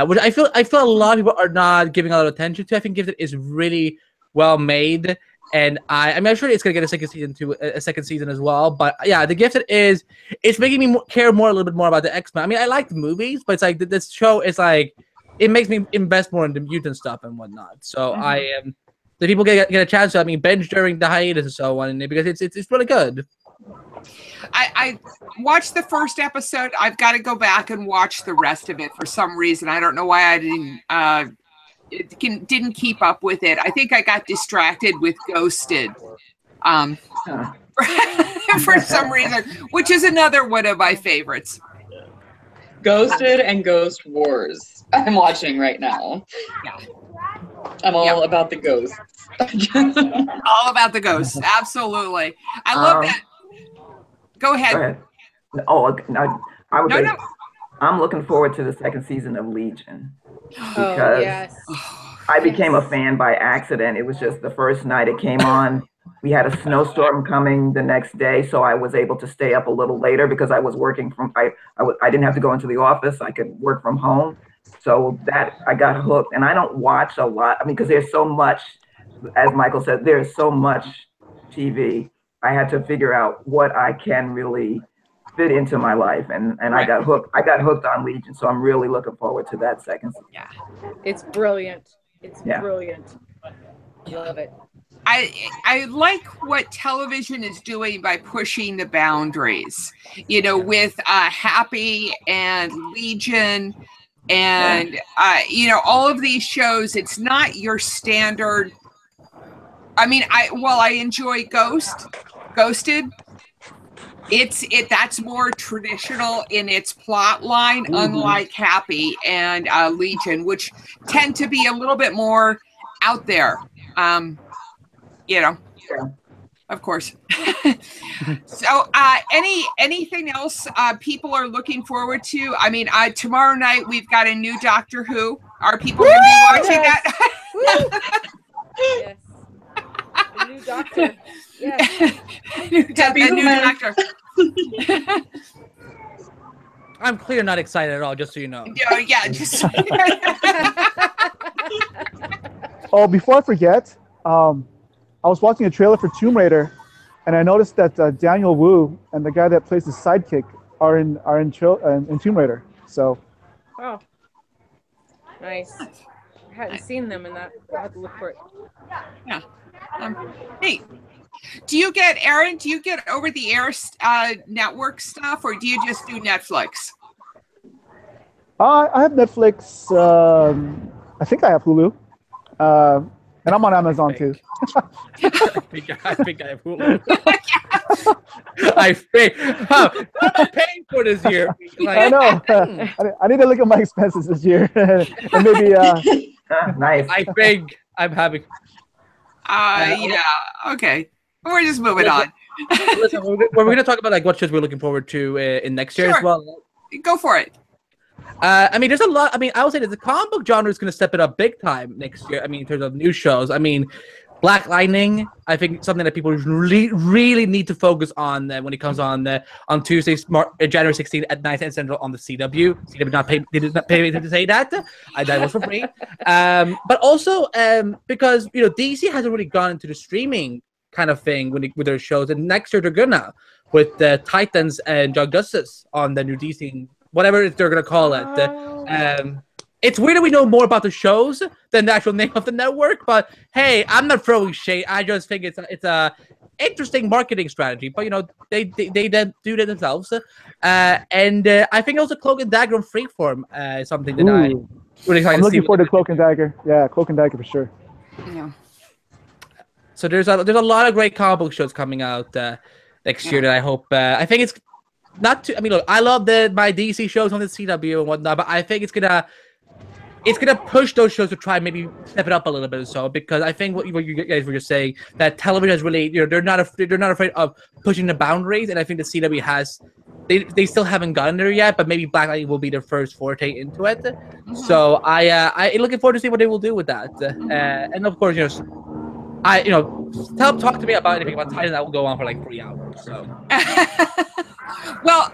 which I feel a lot of people are not giving a lot of attention to. I think Gifted is really well made, and I'm sure it's gonna get a second season as well. But yeah, The Gifted it's making me care a little bit more about the X-Men. I mean, I like the movies, but it's like this show is like it makes me invest more in the mutant stuff and whatnot. So I am. The people get a chance to binge during the hiatus and so on, because it's really good. I watched the first episode. I've got to go back and watch the rest of it for some reason. I don't know why I didn't keep up with it. I think I got distracted with Ghosted for some reason, which is another one of my favorites. Ghosted and Ghost Wars. I'm watching right now. Yeah. I'm all about the ghosts. All about the ghosts. Absolutely. I love that. Go ahead. Oh, I'm looking forward to the second season of Legion. Because I became a fan by accident. It was just the first night it came on. We had a snowstorm coming the next day, so I was able to stay up a little later because I was working from, I didn't have to go into the office. I could work from home. So that I got hooked, and I don't watch a lot. I mean, because there's so much, as Michael said, there's so much TV. I had to figure out what I can really fit into my life, and I got hooked. I got hooked on Legion, so I'm really looking forward to that second season. Yeah, it's brilliant. It's brilliant. Love it. I like what television is doing by pushing the boundaries. You know, with Happy and Legion. And, all of these shows, it's not your standard. I mean, I enjoy Ghosted. That's more traditional in its plot line, unlike Happy and Legion, which tend to be a little bit more out there. Of course. So anything else people are looking forward to? I mean, tomorrow night we've got a new Doctor Who. Are people going to be watching that? Yes. The new Doctor. Yes. a new Doctor. I'm clear not excited at all, just so you know. Yeah, just Oh, before I forget, I was watching a trailer for Tomb Raider, and I noticed that Daniel Wu and the guy that plays his sidekick are in Tomb Raider. So. Oh. Nice. I hadn't seen them in that. I have to look for it. Yeah. Hey, Aaron? Do you get over-the-air network stuff, or do you just do Netflix? I have Netflix. I think I have Hulu. And I'm on Amazon too. I think I have Hulu. I think. What am I paying for this year? I know. I need to look at my expenses this year, and maybe. Nice. I think I'm having. Yeah. Okay. We're just moving on. Listen, we're going to talk about what shows we're looking forward to in next year as well. Go for it. I mean, there's a lot. I mean, I would say that the comic book genre is going to step it up big time next year. I mean, in terms of new shows. I mean, Black Lightning, I think something that people really need to focus on when it comes on Tuesday, January 16th at 9 Central on the CW. CW did not pay me to say that. That was for free. But also because DC hasn't really gone into the streaming kind of thing with their shows, and next year they're gonna with the Titans and Young Justice on the new DC, whatever they're gonna call it. It's weird that we know more about the shows than the actual name of the network, but hey, I'm not throwing shade. I just think it's a interesting marketing strategy. But they then do that themselves, and I think also Cloak and Dagger on Freeform is something that I'm really excited I'm to see. looking forward to Cloak and Dagger. Yeah, Cloak and Dagger for sure. Yeah. So there's a lot of great comic book shows coming out next year that I hope. I think it's not too. I mean, look, I love my DC shows on the CW and whatnot, but I think it's gonna push those shows to try and maybe step it up a little bit or so, because I think what you guys were just saying, that television has really, they're not afraid of pushing the boundaries, and I think the CW has, they still haven't gotten there yet, but maybe Black Lightning will be their first forte into it. Mm-hmm. So I looking forward to see what they will do with that, and of course talk to me about anything about Titan. That will go on for like 3 hours. So. Well,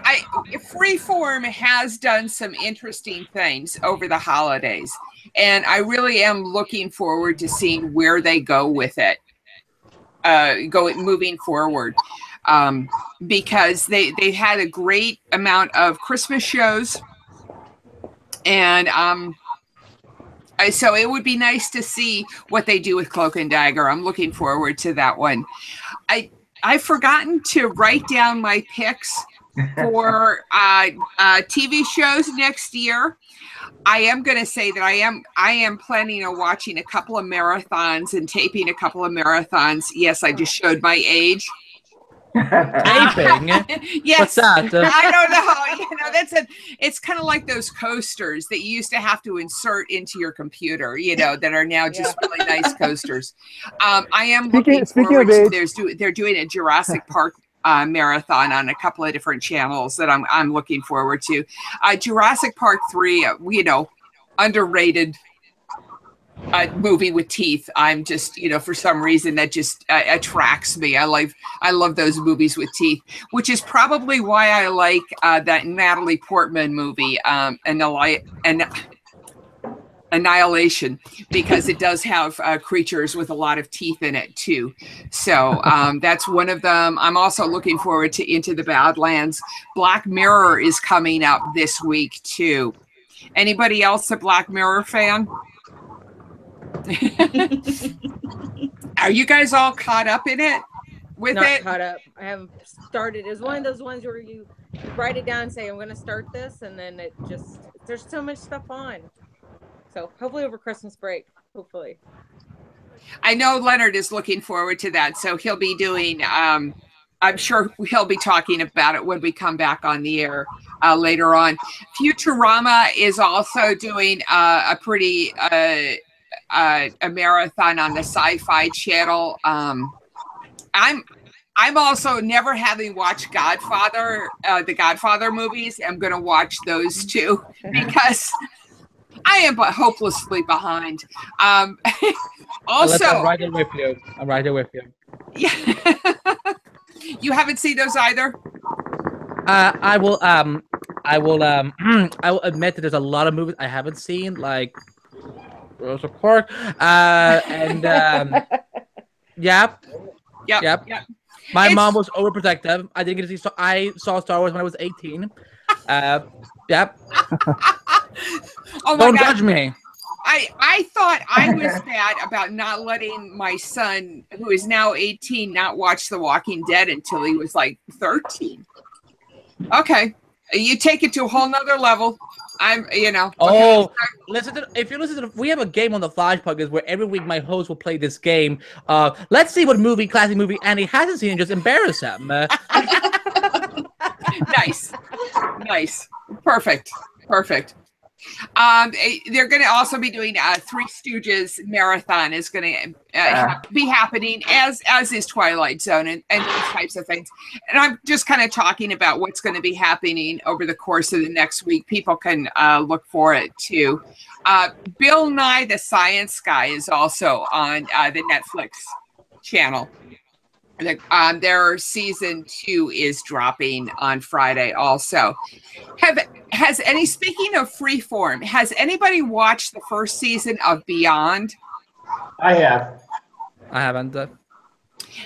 Freeform has done some interesting things over the holidays, and I really am looking forward to seeing where they go with it, moving forward, because they had a great amount of Christmas shows, and so it would be nice to see what they do with Cloak and Dagger. I'm looking forward to that one. I've forgotten to write down my picks for TV shows next year. I am going to say that I am planning on watching a couple of marathons and taping a couple of marathons. Yes, I just showed my age. Taping? Yes. What's that? I don't know. It's kind of like those coasters that you used to have to insert into your computer, that are now just really nice coasters. I am looking forward to they're doing a Jurassic Park marathon on a couple of different channels that I'm looking forward to. Jurassic Park 3, underrated movie with teeth. I'm just, for some reason that just attracts me. I love those movies with teeth, which is probably why I like that Natalie Portman movie, Annihilation, because it does have creatures with a lot of teeth in it too. So that's one of them. I'm also looking forward to Into the Badlands. Black Mirror is coming up this week too. Anybody else a Black Mirror fan? Are you guys all caught up in it? Not caught up. I haven't started. It's one of those ones where you write it down and say, I'm going to start this, and then there's so much stuff on. So hopefully over Christmas break, hopefully. I know Leonard is looking forward to that. So he'll be doing, I'm sure he'll be talking about it when we come back on the air later on. Futurama is also doing a pretty, a marathon on the Sci-Fi Channel. I'm also, never having watched Godfather, the Godfather movies, I'm going to watch those too, because I am hopelessly behind. Also, I'm right there with you. Yeah. You haven't seen those either? I will admit that there's a lot of movies I haven't seen, like Rosa Park, and Yep. My mom was overprotective. I didn't get to see. I saw Star Wars when I was 18. Yep. Oh my Don't God. judge me. I thought I was bad about not letting my son, who is now 18, not watch The Walking Dead until he was like 13. Okay. You take it to a whole nother level. Oh, if you listen to, we have a game on the Flash podcast where every week my host will play this game. Let's see what classic movie Andy hasn't seen and just embarrass him. Nice. Perfect. They're going to also be doing Three Stooges marathon is going to be happening, as is Twilight Zone and those types of things. And I'm just kind of talking about what's going to be happening over the course of the next week. People can look for it too. Bill Nye the Science Guy is also on the Netflix channel. Their season 2 is dropping on Friday also. Speaking of Freeform, has anybody watched the first season of Beyond? I have. I haven't.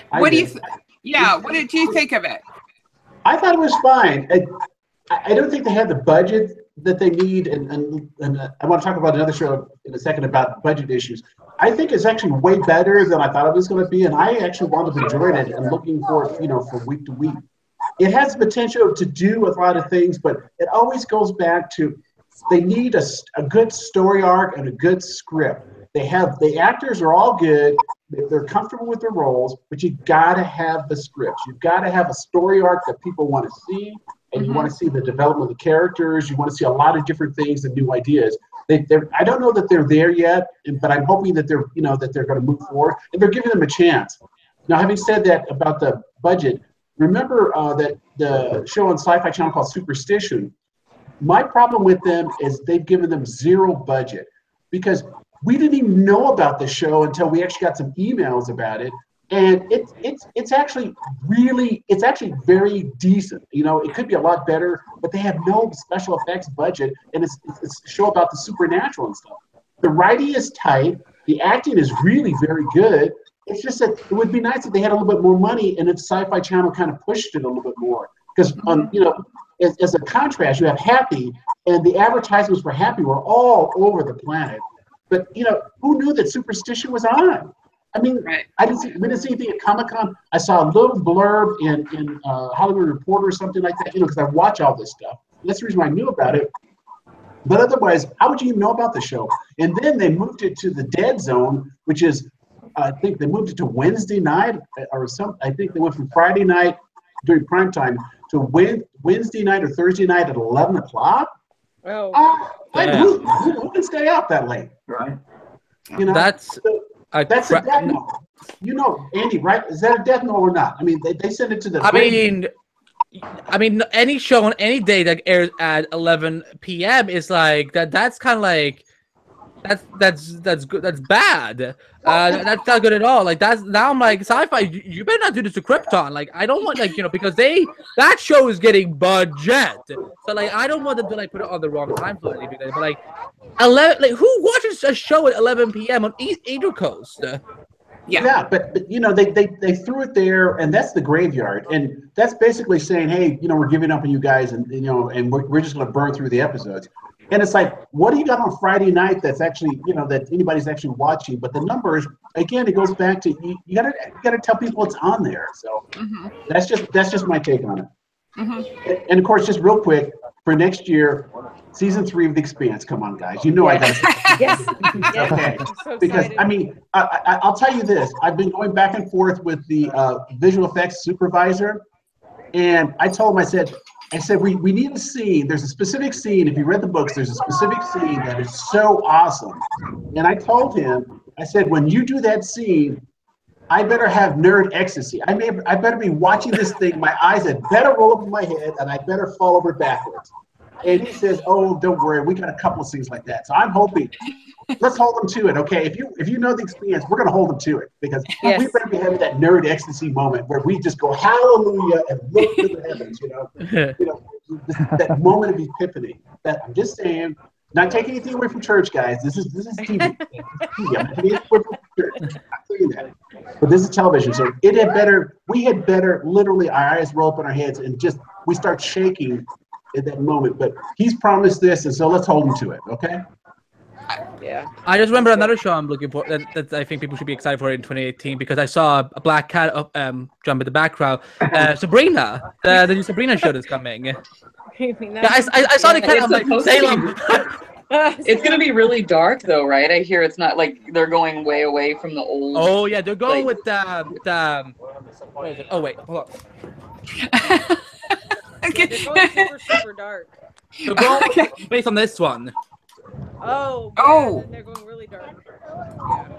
What did you think of it? I thought it was fine. I don't think they have the budget that they need, and I want to talk about another show in a second about budget issues. I think it's actually way better than I thought it was going to be, and I actually wound up enjoying it and looking for it, from week to week. It has the potential to do a lot of things, but it always goes back to they need a good story arc and a good script. The actors are all good. They're comfortable with their roles, but you got to have the scripts. You've got to have a story arc that people want to see, and you want to see the development of the characters. You want to see a lot of different things and new ideas. I don't know that they're there yet, but I'm hoping that they're going to move forward, and they're giving them a chance. Now, having said that about the budget, remember that the show on Sci-Fi Channel called Superstition. My problem with them is they've given them zero budget, because we didn't even know about the show until we actually got some emails about it. and it's actually very decent. You know, it could be a lot better, but they have no special effects budget, and it's a show about the supernatural and stuff. The writing is tight, the acting is really very good. It's just that it would be nice if they had a little bit more money, and if Sci-Fi Channel kind of pushed it a little bit more. Because you know, as a contrast, you have Happy, and the advertisements for Happy were all over the planet. But you know, who knew that Superstition was on? I mean, Right. we didn't see anything at Comic-Con. I saw a little blurb in Hollywood Reporter or something like that, you know, because I watch all this stuff. That's the reason why I knew about it. But otherwise, how would you even know about the show? And then they moved it to the Dead Zone, which is, I think they moved it to Wednesday night or something. I think they went from Friday night during prime time to Wednesday night or Thursday night at 11 o'clock. Oh. Who can stay up that late? Right. You know, That's a death note. You know, Andy, right? Is that a death note or not? I mean, they send it to the. I mean, any show on any day that airs at 11 p.m. is like that. That's kind of like that's good. That's bad. That's not good at all. Like now I'm like, Sci-Fi, you better not do this to Krypton. Like I don't want, like, you know, because that show is getting budget. So like I don't want them to like put it on the wrong time slot or anything. But like 11, like who watches a show at 11 p.m. on Angel Coast? Yeah, but you know, they threw it there, and that's the graveyard, and that's basically saying, hey, you know, we're giving up on you guys, and you know, and we're just going to burn through the episodes. And it's like, what do you got on Friday night that's actually, you know, that anybody's actually watching? But the numbers, again, it goes back to you gotta tell people it's on there. So that's just my take on it. And of course, just real quick, for next year, season 3 of The Expanse. Come on, guys, you know I gotta say. Yes. Okay. So Because excited. I mean, I'll tell you this: I've been going back and forth with the visual effects supervisor, and I told him, I said we need a scene. There's a specific scene. If you read the books, there's a specific scene that is so awesome. And I told him, I said, when you do that scene, I better have nerd ecstasy. I better be watching this thing. My eyes had better roll up in my head, and I better fall over backwards. And he says, "Oh, don't worry, we got a couple of scenes like that." So I'm hoping. Let's hold them to it, okay? If you know The Expanse, we're gonna hold them to it, because we better be having that nerd ecstasy moment where we just go hallelujah and look to the heavens, you know, that moment of epiphany. That I'm just saying, not taking anything away from church, guys. This is TV. I'm not taking anything away from church. I'm not saying that. But this is television, so we had better literally our eyes roll up in our heads and just we start shaking at that moment. But he's promised this, and so let's hold him to it, okay? Yeah. I just remember another show I'm looking for that I think people should be excited for in 2018, because I saw a black cat jump in the background. Sabrina, the new Sabrina show that's coming. Yeah, I saw the cat. I'm like, Salem. It's gonna be really dark though, right? I hear it's not like they're going way away from the old. Oh yeah, they're going with the. What is it? Oh wait, hold on. It's going super, super dark. They're going based on this one. Oh. Yeah, then they're going really dark.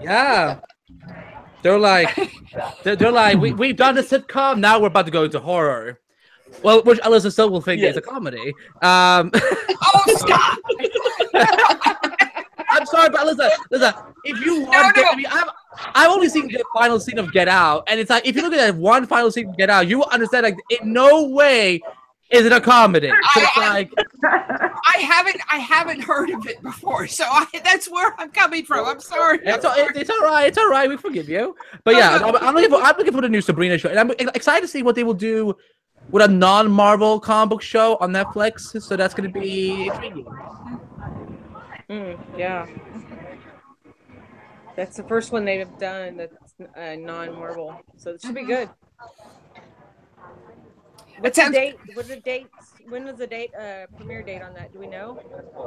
Yeah. They're like, we've done a sitcom. Now we're about to go into horror. Well, which Alyssa still will think is a comedy. Oh, stop! I'm sorry, but Alyssa, if you want I mean, I've only seen the final scene of Get Out, and it's like, if you look at that one final scene of Get Out, you will understand, like, in no way is it a comedy. So it's like, I haven't heard of it before, so that's where I'm coming from. I'm sorry. It's all right. It's all right. We forgive you. But yeah, I'm looking for the new Sabrina show, and I'm excited to see what they will do with a non-Marvel comic book show on Netflix. So that's going to be intriguing. Yeah. That's the first one they've done that's non-Marvel, so it should be good. What's the date? What's the dates? When was the premiere date on that? Do we know?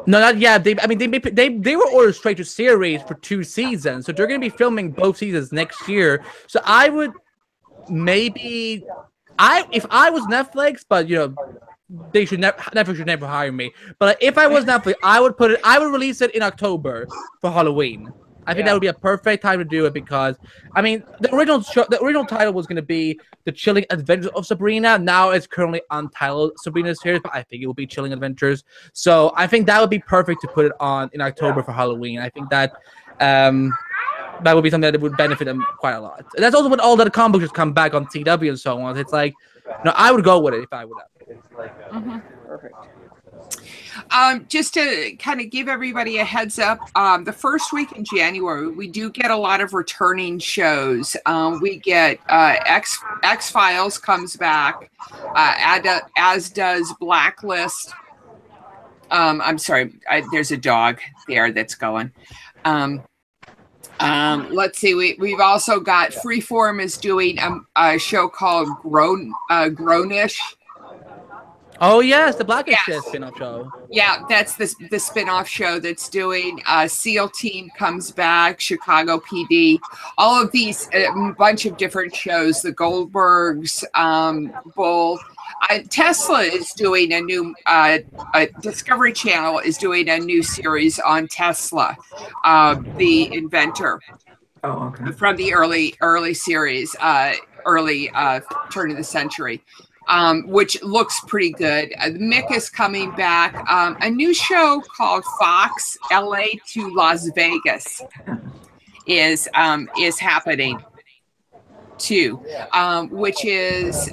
No, not yet. They were ordered straight to series for 2 seasons, so they're going to be filming both seasons next year. So I would maybe, if I was Netflix, but you know, Netflix should never hire me. But if I was Netflix, I would release it in October for Halloween. I think that would be a perfect time to do it, because, I mean, the original title was going to be The Chilling Adventures of Sabrina. Now it's currently untitled Sabrina series, but I think it will be Chilling Adventures. So I think that would be perfect to put it on in October for Halloween. I think that that would be something that would benefit them quite a lot. And that's also when all the comic books come back on CW and so on. It's like, I would go with it if I would have. Perfect. Just to kind of give everybody a heads up, the first week in January, we do get a lot of returning shows. We get X-Files comes back, as does Blacklist. I'm sorry, there's a dog there that's going. Let's see, we've also got Freeform is doing a show called Grownish. Oh yes, the Blackish spin-off show. Yeah, that's the spin-off show that's doing. SEAL Team comes back, Chicago PD, all of these, a bunch of different shows. The Goldbergs, Bull. Tesla is doing a new, Discovery Channel is doing a new series on Tesla, the inventor. Oh, okay. From the early series, turn of the century. Which looks pretty good. Mick is coming back. A new show called Fox LA to Las Vegas is happening too, which is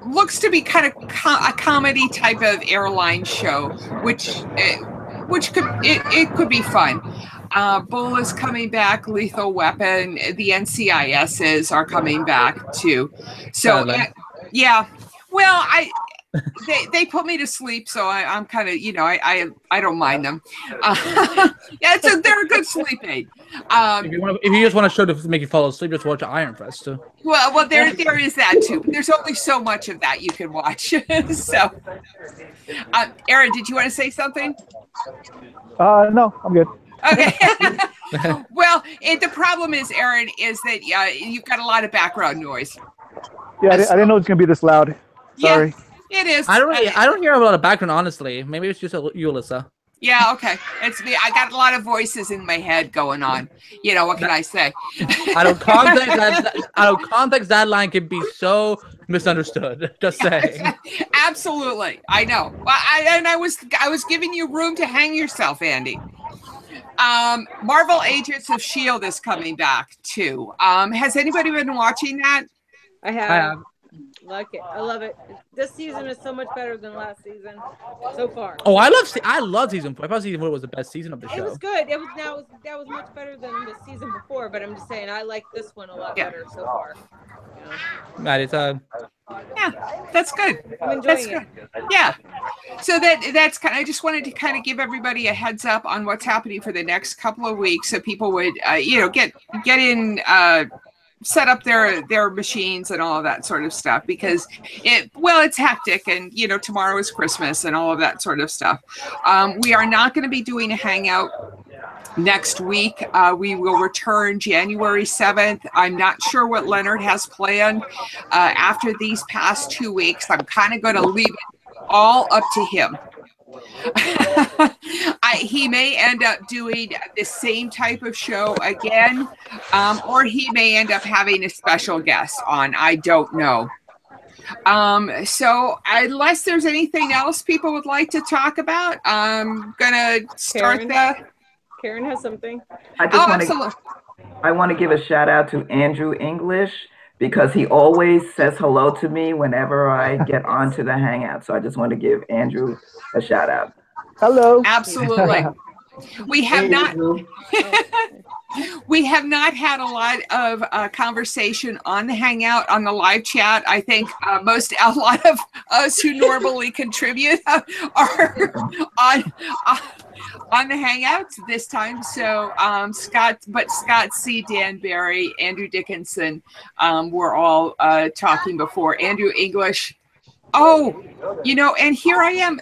looks to be kind of a comedy type of airline show, which could be fun. Bull is coming back. Lethal Weapon, the NCISs are coming back too. So. Yeah, well, they put me to sleep, so I'm kind of, I don't mind them. Yeah, they're a good sleep aid. If you just want a show to make you fall asleep, just watch Iron Fist too. Well, there is that too. But there's only so much of that you can watch. So, Aaron, did you want to say something? No, I'm good. Okay. Well, the problem is, Aaron, is that you've got a lot of background noise. Yeah, I didn't know it was gonna be this loud. Sorry. Yeah, it is. I don't hear a lot of background, honestly. Maybe it's just you, Alyssa. Yeah, okay. It's me. I got a lot of voices in my head going on. What can I say? Out of context, that line can be so misunderstood. Just saying. Absolutely, I know. I was giving you room to hang yourself, Andy. Marvel Agents of S.H.I.E.L.D. is coming back too. Has anybody been watching that? I have. Like it. I love it. This season is so much better than last season so far. Oh, I love season 4. I thought season 4 was the best season of the show. It was good. That was much better than the season before. But I'm just saying, I like this one a lot better so far. Right, it's yeah, that's good. I'm enjoying it. Yeah. So that's kind of, I just wanted to kind of give everybody a heads up on what's happening for the next couple of weeks, so people would get in. Set up their machines and all of that sort of stuff, because it's hectic, and tomorrow is Christmas and all of that sort of stuff. We are not going to be doing a hangout next week. We will return January 7th. I'm not sure what Leonard has planned after these past 2 weeks. I'm kind of going to leave it all up to him. He may end up doing the same type of show again, or he may end up having a special guest on. I don't know. So unless there's anything else people would like to talk about, I'm gonna start that. Karen has something. I want to give a shout out to Andrew English, because he always says hello to me whenever I get onto the Hangout. So I just want to give Andrew a shout out. Hello. Absolutely. We have not we have not had a lot of conversation on the Hangout, on the live chat. I think a lot of us who normally contribute are on the Hangouts this time. So Scott C, Dan Barry, Andrew Dickinson were all talking before. Andrew English. Oh, and here I am.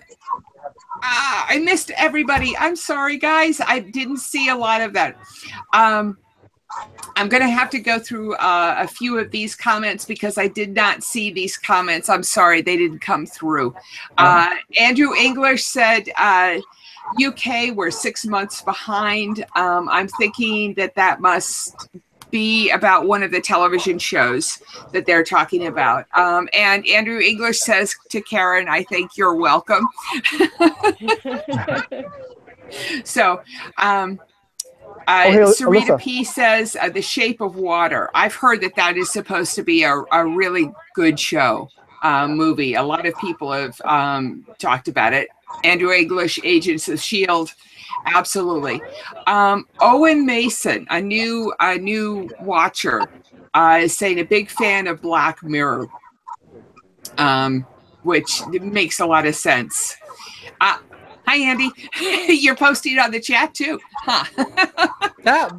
I missed everybody. I'm sorry, guys. I didn't see a lot of that. I'm going to have to go through a few of these comments because I did not see these comments. I'm sorry, they didn't come through. Andrew English said, UK, we're 6 months behind. I'm thinking that must be about one of the television shows that they're talking about. And Andrew English says to Karen, I think you're welcome. So Sarita Alyssa. P says The Shape of Water. I've heard that is supposed to be a really good show, movie. A lot of people have talked about it. Andrew English, Agents of S.H.I.E.L.D. Absolutely. Owen Mason, a new watcher, is saying a big fan of Black Mirror, which makes a lot of sense. Hi, Andy. You're posting on the chat too, huh? Yeah,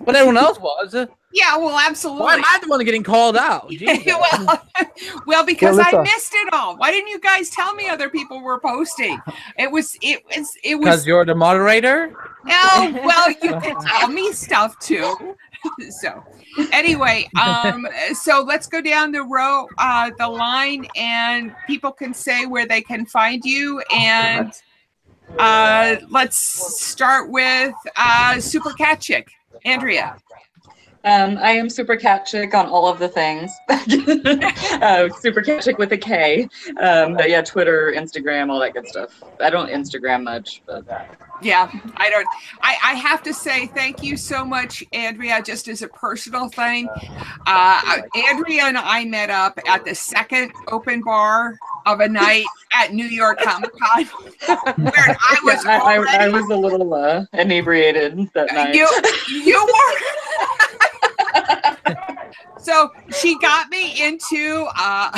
but everyone else was. Yeah, well, absolutely. Why am I the one getting called out? well, because Yeah, I Alyssa. missed it all. Why didn't you guys tell me other people were posting? It was. Because you're the moderator. Oh, well, you can tell me stuff too. So, anyway, so let's go down the line, and people can say where they can find you. And let's start with Super Cat Chick, Andrea. I am Super Cat Chick on all of the things. Super Cat Chick with a K. But yeah, Twitter, Instagram, all that good stuff. I don't Instagram much, but yeah, I don't. I have to say thank you so much, Andrea, just as a personal thing. Andrea and I met up at the second open bar of a night at New York Comic-Con, where I was a little inebriated that night. You were. So she got me into a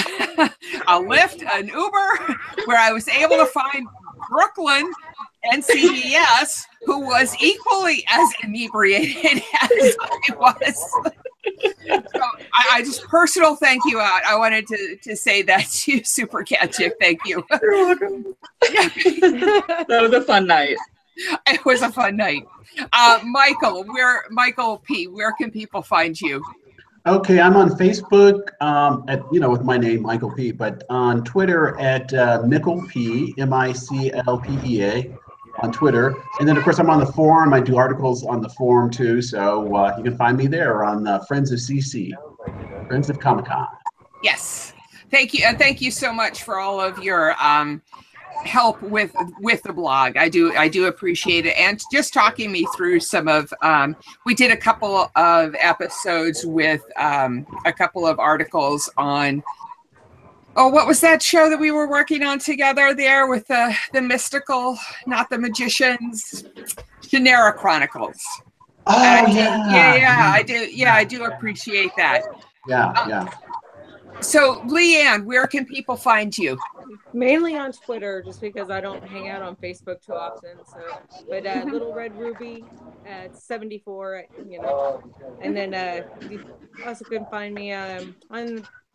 Lyft, an Uber, where I was able to find Brooklyn and CBS, who was equally as inebriated as I was. So I just personal thank you out. I wanted to say that to you, Super Cat Chick. Thank you. You're welcome. That was a fun night. It was a fun night. Michael P, where can people find you? Okay, I'm on Facebook with my name Michael P, but on Twitter at Mickle P, MICLPEA on Twitter, and then of course I'm on the forum. I do articles on the forum too, so you can find me there on Friends of CC, Friends of Comic-Con. Yes, thank you, and thank you so much for all of your help with the blog. I do appreciate it, and just talking me through some of we did a couple of episodes with a couple of articles on what was that show that we were working on together there with the mystical, not the magicians, Genera Chronicles. I do appreciate that. So Leanne, where can people find you? Mainly on Twitter, just because I don't hang out on Facebook too often. So, but Little Red Ruby at 74, and then you also can find me on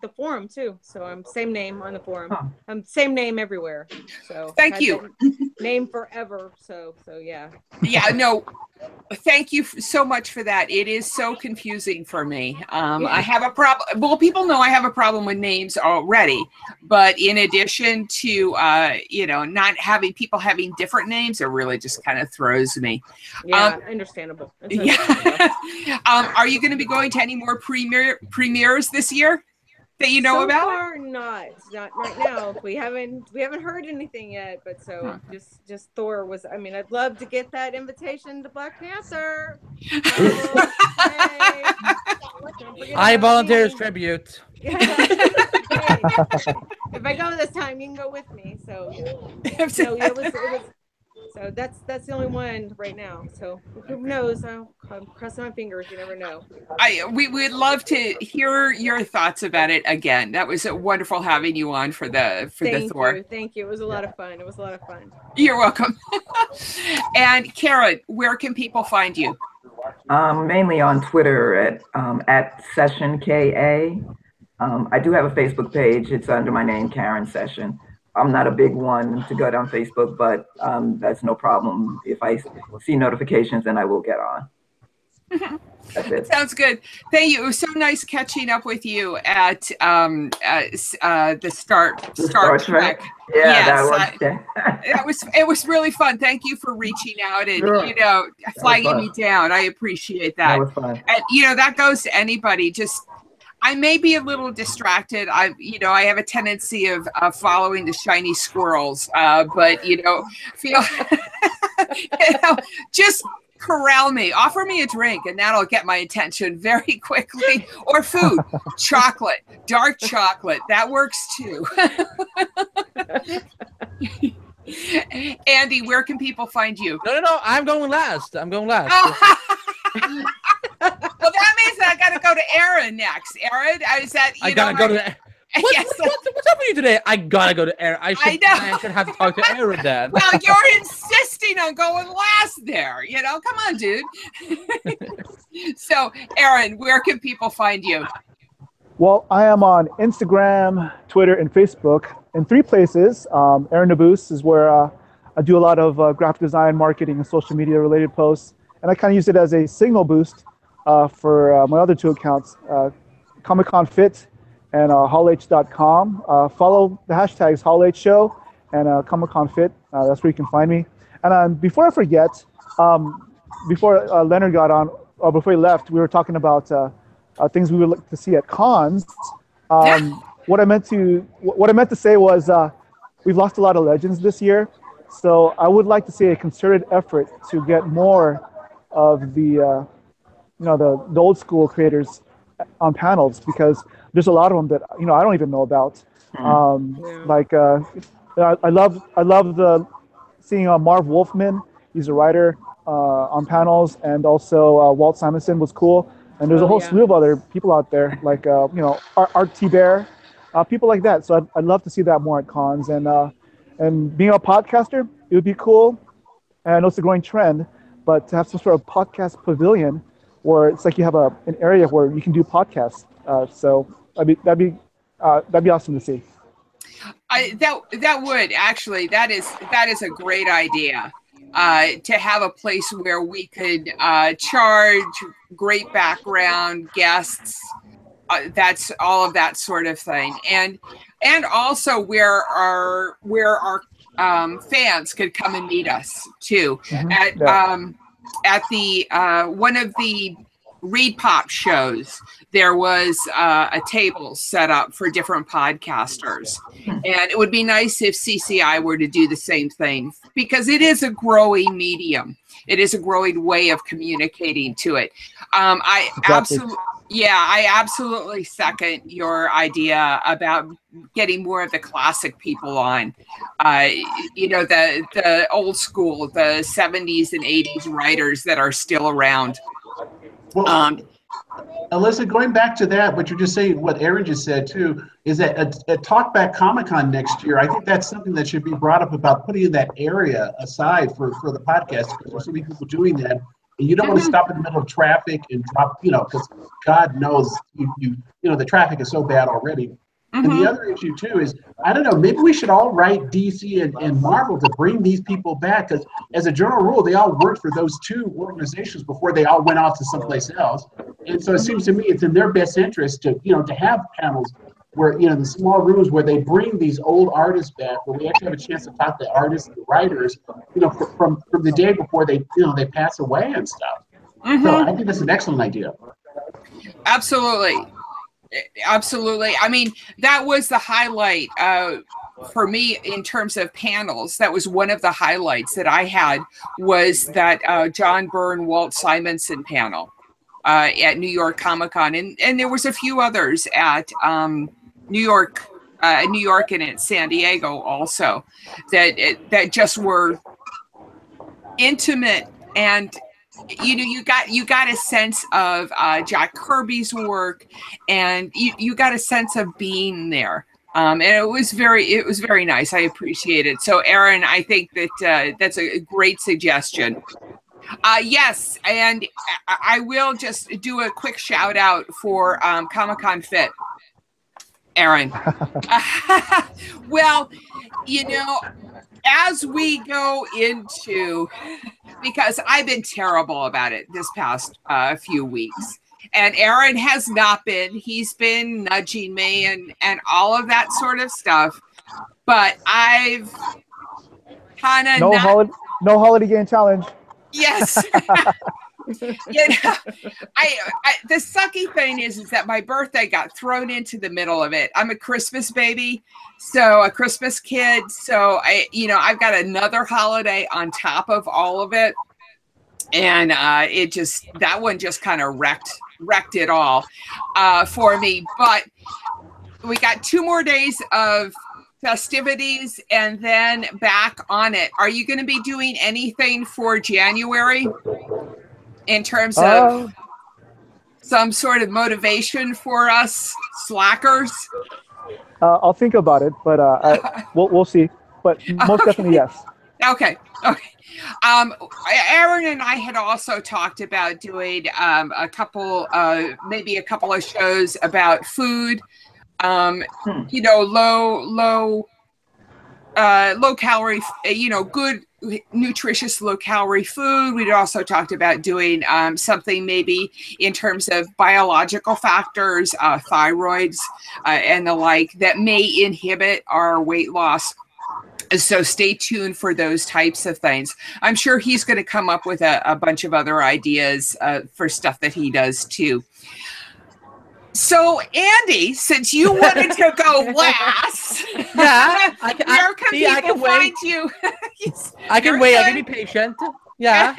the forum too. So I'm same name on the forum. I'm same name everywhere. So thank you. Name forever. So yeah. Yeah, no. Thank you so much for that. It is so confusing for me. I have a problem. Well, people know I have a problem with names already, but in addition to not having people having different names, it really just kind of throws me. Yeah, understandable. Yeah. Are you going to be going to any more premieres this year that you know about? So far, not right now. We haven't heard anything yet, but just Thor was. I mean, I'd love to get that invitation to Black Panther. I volunteer as tribute. If I go this time, you can go with me. So so that's the only one right now. So who knows? I'm crossing my fingers. You never know. We would love to hear your thoughts about it again. That was wonderful having you on for the Thor. Thank you. It was a lot of fun. You're welcome. And Karen, where can people find you? Mainly on Twitter at Session KA. I do have a Facebook page. It's under my name, Karen Session. I'm not a big one to go down Facebook, but that's no problem. If I see notifications, then I will get on. That's it. Sounds good. Thank you. It was so nice catching up with you at the Star Trek. Yeah, yes, it was really fun. Thank you for reaching out and flagging me down. I appreciate that. That was fun. And that goes to anybody. I may be a little distracted. I have a tendency of following the shiny squirrels, but feel just corral me. Offer me a drink, and that'll get my attention very quickly. Or food, chocolate, dark chocolate. That works too. Andy, where can people find you? No. I'm going last. Oh. Well, that means I got to go to Aaron next. Aaron, is that you? I gotta go to. What's up with you today? I gotta go to Aaron. I should have to talk to Aaron then. Well, you're insisting on going last there. You know, come on, dude. So, Aaron, where can people find you? Well, I am on Instagram, Twitter, and Facebook in 3 places. Aaron Nabus is where I do a lot of graphic design, marketing, and social media related posts. And I kind of use it as a signal boost for my other 2 accounts, Comic-Con Fit and hallh.com. Follow the hashtags HallH and Comic-Con Fit. That's where you can find me. And before I forget, before Leonard got on, or before he left, we were talking about things we would like to see at cons. What I meant to say was we've lost a lot of legends this year, so I would like to see a concerted effort to get more of the the old school creators on panels, because there's a lot of them that I don't even know about. Like I love seeing Marv Wolfman. He's a writer on panels, and also Walt Simonson was cool. And there's a whole slew of other people out there, like Art T. Bear, people like that. So I'd love to see that more at cons. And being a podcaster, it would be cool. And I know it's a growing trend, but to have some sort of podcast pavilion where it's like you have an area where you can do podcasts. So that'd be awesome to see. That would actually, that is a great idea. To have a place where we could charge great background guests, that's all of that sort of thing, and also where our fans could come and meet us too. At the one of the Read Pop shows, there was a table set up for different podcasters. And it would be nice if CCI were to do the same thing, because it is a growing medium. It is a growing way of communicating to it. I absolutely second your idea about getting more of the classic people on. The old school, the 70s and 80s writers that are still around. Well, Alyssa, going back to that, what you're just saying, what Aaron just said too, is that at Talkback Comic-Con next year, I think that's something that should be brought up about putting that area aside for the podcast, because there's so many people doing that, and you don't want to stop in the middle of traffic and drop, because God knows the traffic is so bad already. And the other issue too is, I don't know, maybe we should all write DC and Marvel to bring these people back, because as a general rule, they all worked for those 2 organizations before they all went off to someplace else. And so it seems to me it's in their best interest to have panels where, the small rooms where they bring these old artists back, where we actually have a chance to talk to artists and writers, from the day before they pass away and stuff. So I think that's an excellent idea. Absolutely. I mean, that was the highlight for me in terms of panels. That was one of the highlights that I had, was that John Byrne, Walt Simonson panel at New York Comic-Con, and there was a few others at New York and at San Diego also that just were intimate, and you got a sense of Jack Kirby's work, and you got a sense of being there, and it was very nice. I appreciate it. So Aaron, I think that that's a great suggestion. Yes, and I will just do a quick shout out for Comic-Con Fit, Aaron. Well, as we go into, because I've been terrible about it this past few weeks, and Aaron has not been. He's been nudging me and all of that sort of stuff, but I've kind of no holiday game challenge. Yes. The sucky thing is that my birthday got thrown into the middle of it. I'm a Christmas baby, so a Christmas kid. So I've got another holiday on top of all of it. and that one just kind of wrecked it all for me. But we got 2 more days of festivities and then back on it. Are you going to be doing anything for January in terms of some sort of motivation for us slackers? I'll think about it, but we'll see. But most definitely, yes. Okay. Aaron and I had also talked about doing maybe a couple of shows about food. Low calorie, good, nutritious, low calorie food. We'd also talked about doing something maybe in terms of biological factors, thyroids, and the like that may inhibit our weight loss. So stay tuned for those types of things. I'm sure he's going to come up with a bunch of other ideas for stuff that he does too. So, Andy, since you wanted to go last, yeah, where can people find you? I can wait. I can be patient. Yeah.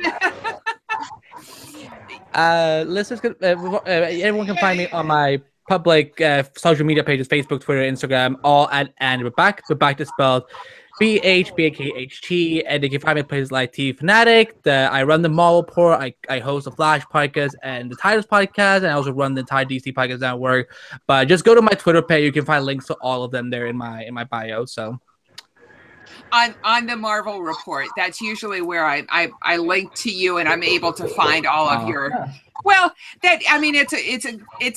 Listeners, everyone can find me on my public social media pages: Facebook, Twitter, Instagram, all at and we're back. We're back to spelled BHBAKHT, and they can find me at places like TV Fanatic. I run the Marvel Report. I host the Flash podcast and the Titles podcast, and I also run the entire DC podcast network. But just go to my Twitter page; you can find links to all of them there in my bio. So, on the Marvel Report, that's usually where I link to you, and I'm able to find all of your. Well, it's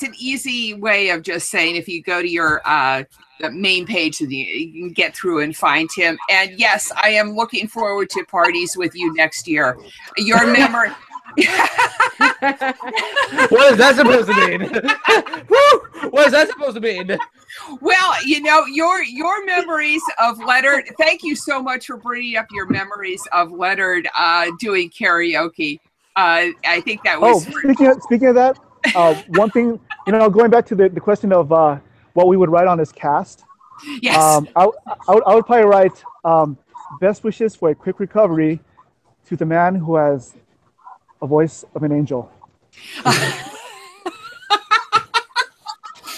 an easy way of just saying if you go to your the main page, you can get through and find him. And yes, I am looking forward to parties with you next year. Your memory. What is that supposed to mean? What is that supposed to mean? Well, your memories of Leonard. Thank you so much for bringing up your memories of Leonard doing karaoke. I think that was. Speaking of that, one thing, going back to the question of what we would write on his cast. Yes. I would probably write best wishes for a quick recovery to the man who has a voice of an angel.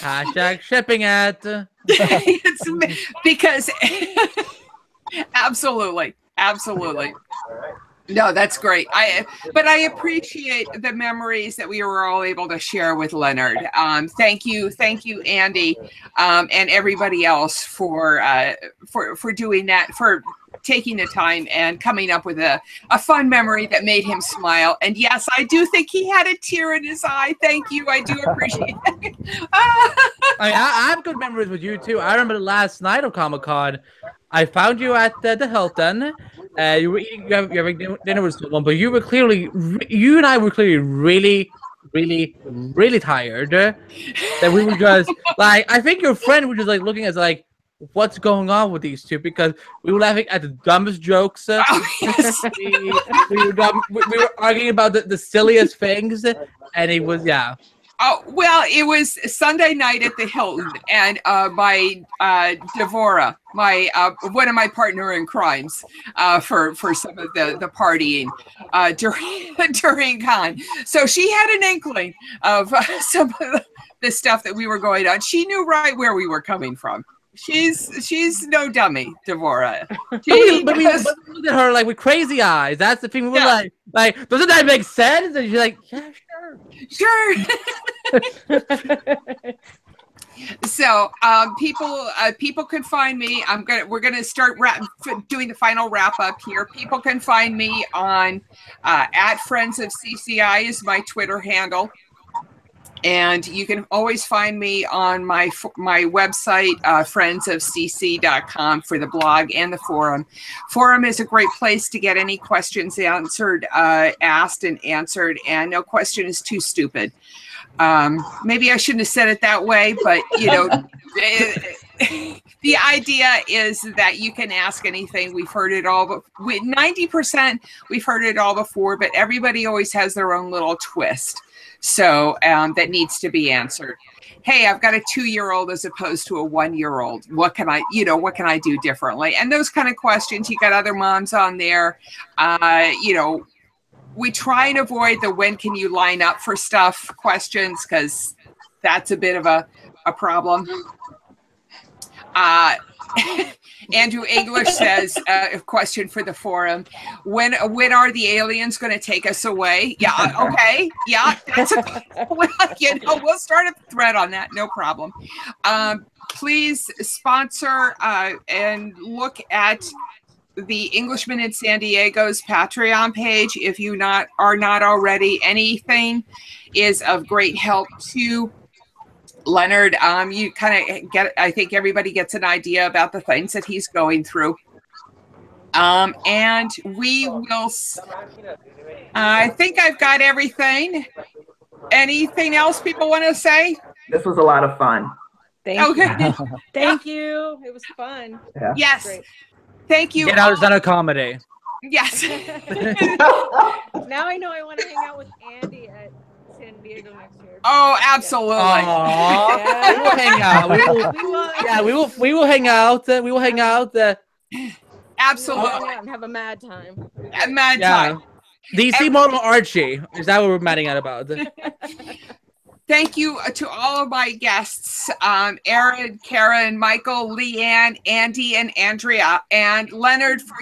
Hashtag shipping it. Because absolutely. No, that's great. But I appreciate the memories that we were all able to share with Leonard. Thank you, Andy, and everybody else for doing that, for taking the time and coming up with a fun memory that made him smile. And yes, I do think he had a tear in his eye. Thank you. I do appreciate it. I have good memories with you too. I remember last night of Comic-Con, I found you at the Hilton. You were having dinner with someone, but you and I were clearly really, really, really tired. That we were just like, I think your friend was just like looking at us like, what's going on with these two? Because we were laughing at the dumbest jokes. Yes. we were arguing about the silliest things, and it was Oh, well, it was Sunday night at the Hilton, and my Devora, one of my partner in crimes, for some of the partying during con. So she had an inkling of some of the stuff that we were going on. She knew right where we were coming from. She's no dummy, Devora. But we looked at her like with crazy eyes. That's the thing. We were like, doesn't that make sense? And she's like, yeah, sure. So people can find me. We're gonna start doing the final wrap up here. People can find me on at Friends of CCI is my Twitter handle. And you can always find me on my website, friendsofcc.com, for the blog and the forum. Forum is a great place to get any questions asked and answered, and no question is too stupid. Maybe I shouldn't have said it that way, but the idea is that you can ask anything. We've heard it all, but 90% we've heard it all before, but everybody always has their own little twist. So that needs to be answered. Hey, I've got a 2-year-old as opposed to a 1-year-old. What can I do differently? And those kind of questions. You got other moms on there. we try and avoid the when can you line up for stuff questions, because that's a bit of a problem. Andrew English says, a question for the forum: when are the aliens going to take us away? Yeah, okay, yeah, that's we'll start a thread on that, no problem. Please sponsor and look at the Englishman in San Diego's Patreon page if you are not already. Anything is of great help to Leonard. You kind of get, I think everybody gets an idea about the things that he's going through. And we will, I think I've got everything. Anything else people want to say? This was a lot of fun. Thank you. Thank you. It was fun. Yeah. Yes. Great. Thank you. Get out of comedy. Yes. Now I know I want to hang out with Andy at San Diego next year. Oh, absolutely. Yeah. We will hang out. We will hang out. We will hang out. Absolutely. We'll hang out and have a mad time. A mad time. DC model Archie. Is that what we're madding out about? Thank you to all of my guests, Aaron, Karen, Michael, Leanne, Andy, and Andrea, and Leonard for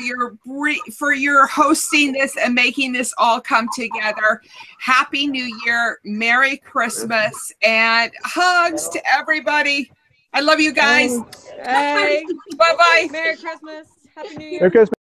your hosting this and making this all come together. Happy New Year, Merry Christmas, and hugs to everybody. I love you guys. Hey. Bye-bye. Merry Christmas. Happy New Year. Merry Christmas.